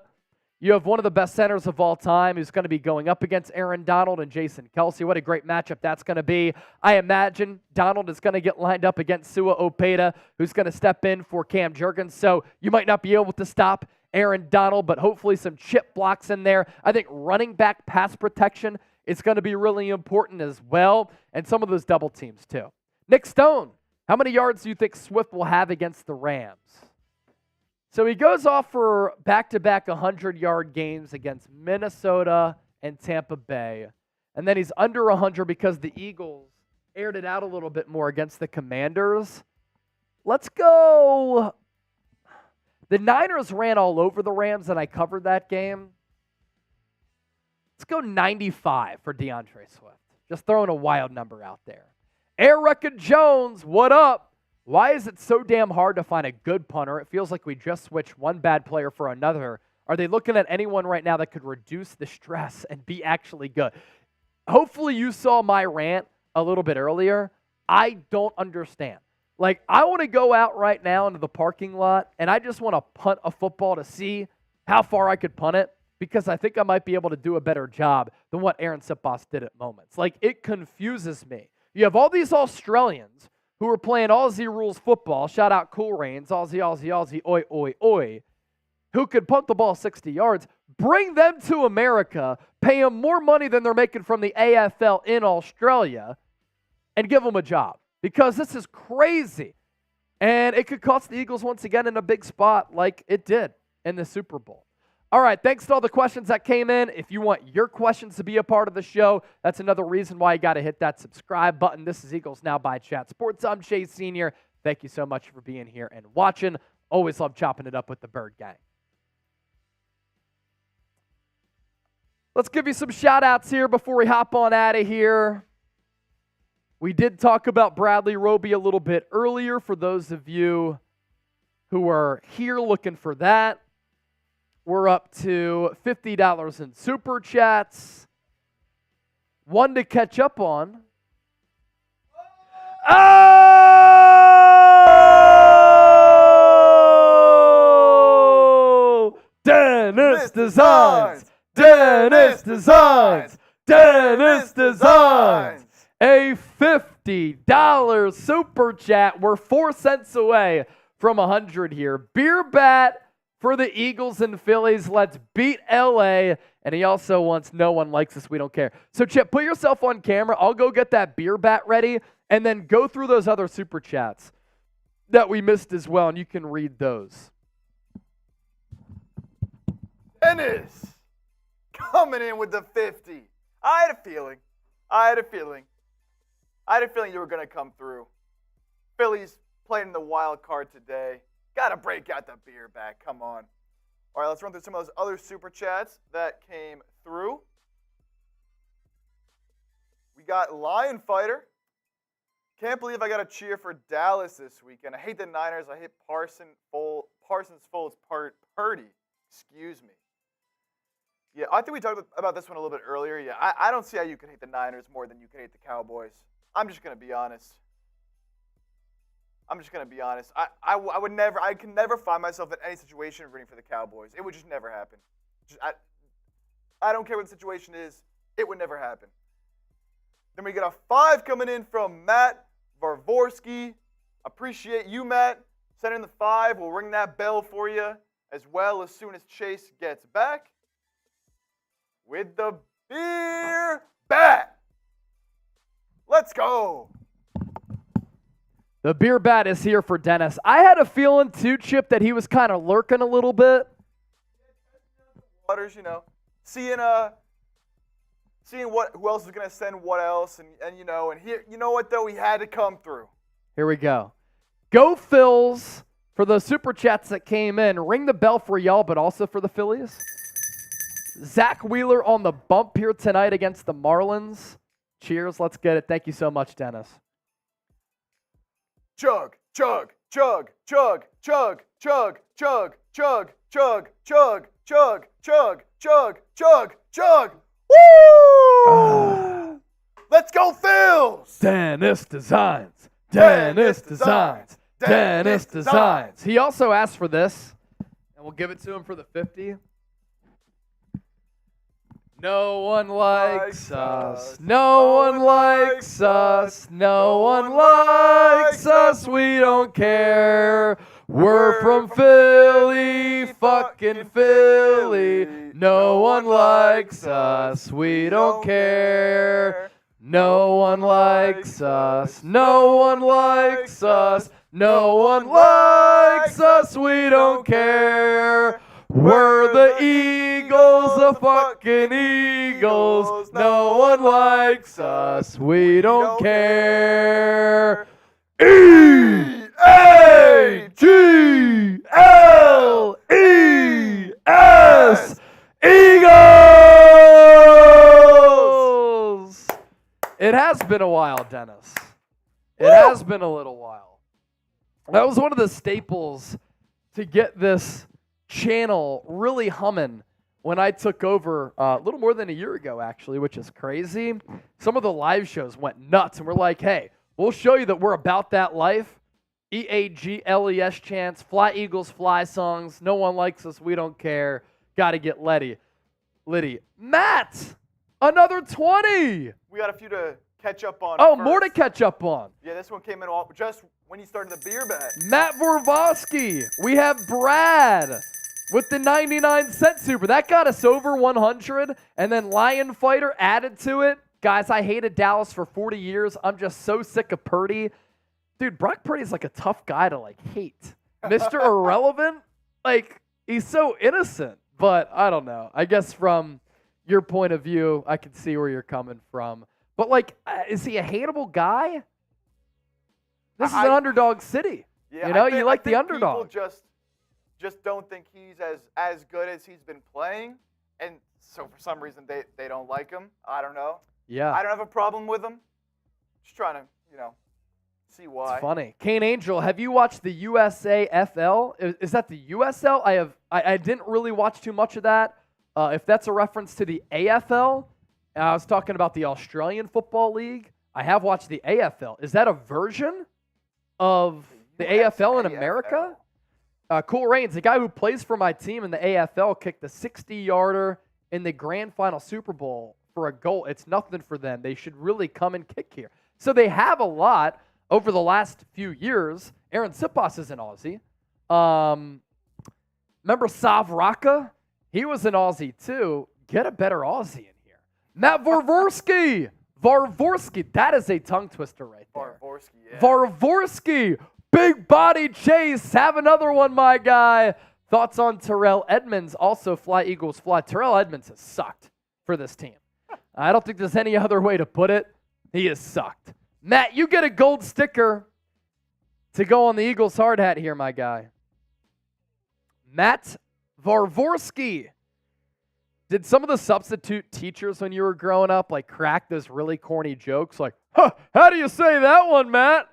S1: you have one of the best centers of all time who's going to be going up against Aaron Donald and Jason Kelce. What a great matchup that's going to be. I imagine Donald is going to get lined up against Sua Opeta, who's going to step in for Cam Jurgens. So you might not be able to stop Aaron Donald, but hopefully some chip blocks in there. I think running back pass protection is going to be really important as well, and some of those double teams too. Nick Stone, how many yards do you think Swift will have against the Rams? So he goes off for back-to-back 100-yard games against Minnesota and Tampa Bay. And then he's under 100 because the Eagles aired it out a little bit more against the Commanders. Let's go. The Niners ran all over the Rams, and I covered that game. Let's go 95 for DeAndre Swift. Just throwing a wild number out there. Erica Jones, what up? Why is it so damn hard to find a good punter? It feels like we just switched one bad player for another. Are they looking at anyone right now that could reduce the stress and be actually good? Hopefully you saw my rant a little bit earlier. I don't understand. Like, I want to go out right now into the parking lot, and I just want to punt a football to see how far I could punt it, because I think I might be able to do a better job than what Aaron Sipos did at moments. Like, it confuses me. You have all these Australians who are playing Aussie rules football, shout out Cool Rains, Aussie, Aussie, Aussie, oi, oi, oi, who could punt the ball 60 yards, bring them to America, pay them more money than they're making from the AFL in Australia, and give them a job. Because this is crazy. And it could cost the Eagles once again in a big spot like it did in the Super Bowl. All right, thanks to all the questions that came in. If you want your questions to be a part of the show, that's another reason why you got to hit that subscribe button. This is Eagles Now by Chat Sports. I'm Chase Sr. Thank you so much for being here and watching. Always love chopping it up with the Bird Gang. Let's give you some shout-outs here before we hop on out of here. We did talk about Bradley Roby a little bit earlier for those of you who are here looking for that. We're up to $50 in Super Chats. One to catch up on. Oh! Dennis Designs! Dennis Designs! Dennis Designs! A $50 Super Chat. We're 4 cents away from 100 here. Beer bat for the Eagles and Phillies. Let's beat LA. And he also wants no one likes us. We don't care. So, Chip, put yourself on camera. I'll go get that beer bat ready and then go through those other Super Chats that we missed as well, and you can read those.
S2: Dennis coming in with the 50. I had a feeling you were going to come through. Phillies playing in the wild card today. Got to break out the beer back. Come on. All right, let's run through some of those other Super Chats that came through. We got Lion Fighter. Can't believe I got to cheer for Dallas this weekend. I hate the Niners. I hate Parsons Folds Purdy. Excuse me. Yeah, I think we talked about this one a little bit earlier. Yeah, I don't see how you can hate the Niners more than you can hate the Cowboys. I'm just going to be honest. I can never find myself in any situation rooting for the Cowboys. It would just never happen. I don't care what the situation is. It would never happen. Then we get a 5 coming in from Matt Varvorsky. Appreciate you, Matt. Send in the 5. We'll ring that bell for you as well as soon as Chase gets back with the beer bat. Let's go.
S1: The beer bat is here for Dennis. I had a feeling, too, Chip, that he was kind of lurking a little bit.
S2: Waters, seeing who else is going to send what else, and here, you know what, though? He had to come through.
S1: Here we go. Go Phils for those super chats that came in. Ring the bell for y'all, but also for the Phillies. Zach Wheeler on the bump here tonight against the Marlins. Cheers. Let's get it. Thank you so much, Dennis.
S2: Chug, chug, chug, chug, chug, chug, chug, chug, chug, chug, chug, chug, chug, chug, chug. Woo! Let's go, Phils!
S1: Dennis Designs. Dennis Designs. Dennis Designs. He also asked for this, and we'll give it to him for the 50. No one likes us. No one likes us. No one likes us. We don't care. We're from Philly, fucking Philly. No one likes us. We don't care. No one likes us. No one likes us. No one likes us. We don't care. We're the Eagles, the fucking Eagles. No one likes us. We don't care. E-A-G-L-E-S. Eagles! It has been a while, Dennis. It has been a little while. That was one of the staples to get this channel really humming when I took over a little more than a year ago, actually, which is crazy. Some of the live shows went nuts, and we're like, hey, we'll show you that we're about that life. E-A-G-L-E-S chants, Fly Eagles Fly songs, no one likes us, we don't care, got to get Liddy. Matt, another 20.
S2: We got a few to catch up on.
S1: Oh,
S2: first.
S1: More to catch up on.
S2: Yeah, this one came in just when you started the beer bet.
S1: Matt Vorvosky. We have Brad with the 99-cent super. That got us over 100. And then Lion Fighter added to it. Guys, I hated Dallas for 40 years. I'm just so sick of Purdy. Dude, Brock Purdy's like a tough guy to hate. Mr. Irrelevant, he's so innocent. But I don't know. I guess from your point of view, I can see where you're coming from. But is he a hateable guy? This is an underdog city.
S2: Yeah,
S1: you like the underdog.
S2: People just don't think he's as good as he's been playing, and so for some reason they don't like him. I don't know.
S1: Yeah.
S2: I don't have a problem with him. Just trying to see why.
S1: It's funny. Kane Angel, have you watched the USAFL? Is that the USL? I didn't really watch too much of that. If that's a reference to the AFL, I was talking about the Australian Football League. I have watched the AFL. Is that a version of the AFL in America? Cool Rains, the guy who plays for my team in the AFL, kicked a 60-yarder in the grand final Super Bowl for a goal. It's nothing for them. They should really come and kick here. So they have a lot over the last few years. Aaron Sipas is an Aussie. Remember Sav Raka? He was an Aussie too. Get a better Aussie in here. Matt Varvorsky. Varvorsky. That is a tongue twister right there.
S2: Varvorsky, yeah.
S1: Varvorsky. Big body chase. Have another one, my guy. Thoughts on Terrell Edmonds? Also, Fly Eagles Fly. Terrell Edmonds has sucked for this team. I don't think there's any other way to put it. He has sucked. Matt, you get a gold sticker to go on the Eagles hard hat here, my guy. Matt Varvorsky. Did some of the substitute teachers when you were growing up crack those really corny jokes how do you say that one, Matt?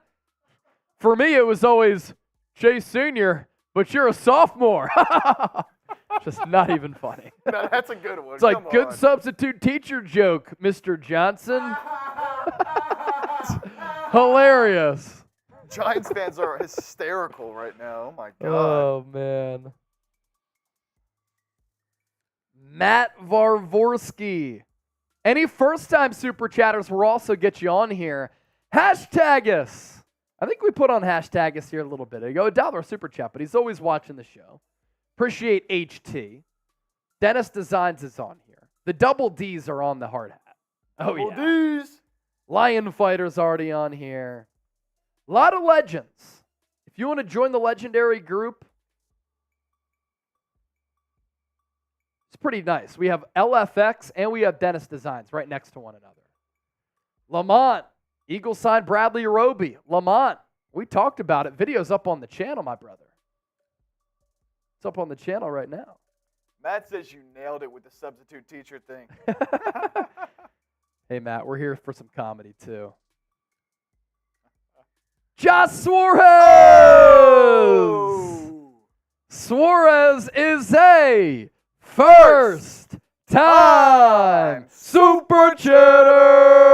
S1: For me, it was always, Chase Sr., but you're a sophomore. Just not even funny.
S2: No, that's a good one.
S1: It's like,
S2: Come
S1: good
S2: on.
S1: substitute teacher joke, Mr. Johnson. Hilarious.
S2: Giants fans are hysterical right now. Oh, my God.
S1: Oh, man. Matt Varvorsky. Any first-time Super Chatters will also get you on here. Hashtag us. I think we put on hashtag us here a little bit ago. $1 Super Chat, but he's always watching the show. Appreciate HT. Dennis Designs is on here. The double D's are on the hard hat. Oh,
S2: Double
S1: yeah.
S2: D's.
S1: Lion Fighter's already on here. A lot of legends. If you want to join the legendary group, it's pretty nice. We have LFX and we have Dennis Designs right next to one another. Lamont. Eagles signed Bradley Roby. Lamont. We talked about it. Video's up on the channel, my brother. It's up on the channel right now.
S2: Matt says you nailed it with the substitute teacher thing.
S1: Hey, Matt, we're here for some comedy, too. Josh Suarez!
S2: Oh!
S1: Suarez is a first-time Super Chatter!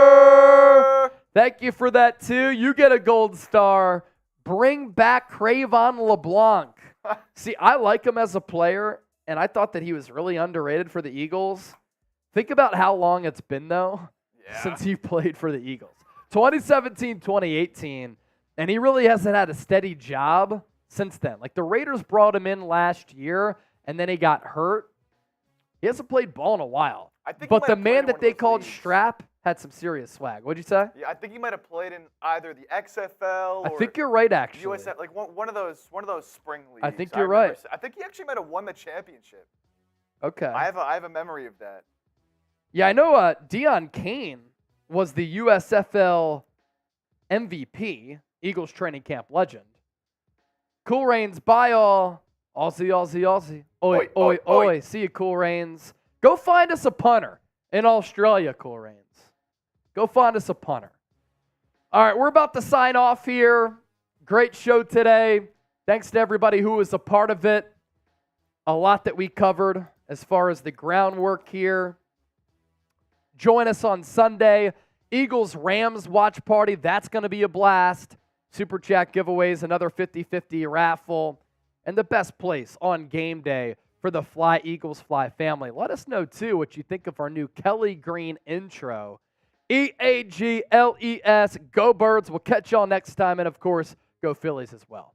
S1: Thank you for that, too. You get a gold star. Bring back Cravon LeBlanc. See, I like him as a player, and I thought that he was really underrated for the Eagles. Think about how long it's been, though, since he played for the Eagles. 2017, 2018, and he really hasn't had a steady job since then. Like, the Raiders brought him in last year, and then he got hurt. He hasn't played ball in a while. But the man that they called Strap had some serious swag. What'd you say?
S2: Yeah, I think he might have played in either the XFL or
S1: I think you're right, actually.
S2: USF, like one of those spring leagues.
S1: I think you're right.
S2: I think he actually might have won the championship.
S1: Okay.
S2: I have a memory of that.
S1: Yeah, I know Deion Kane was the USFL MVP, Eagles training camp legend. Cool Rains, bye all. Aussie, Aussie, Aussie. Oi, oi, oi. See you, Cool Rains. Go find us a punter in Australia, Cool Rains. Go find us a punter. All right, we're about to sign off here. Great show today. Thanks to everybody who was a part of it. A lot that we covered as far as the groundwork here. Join us on Sunday. Eagles-Rams watch party. That's going to be a blast. Super Chat giveaways, another 50-50 raffle. And the best place on game day for the Fly Eagles Fly family. Let us know, too, what you think of our new Kelly Green intro. EAGLES. Go Birds. We'll catch y'all next time. And, of course, go Phillies as well.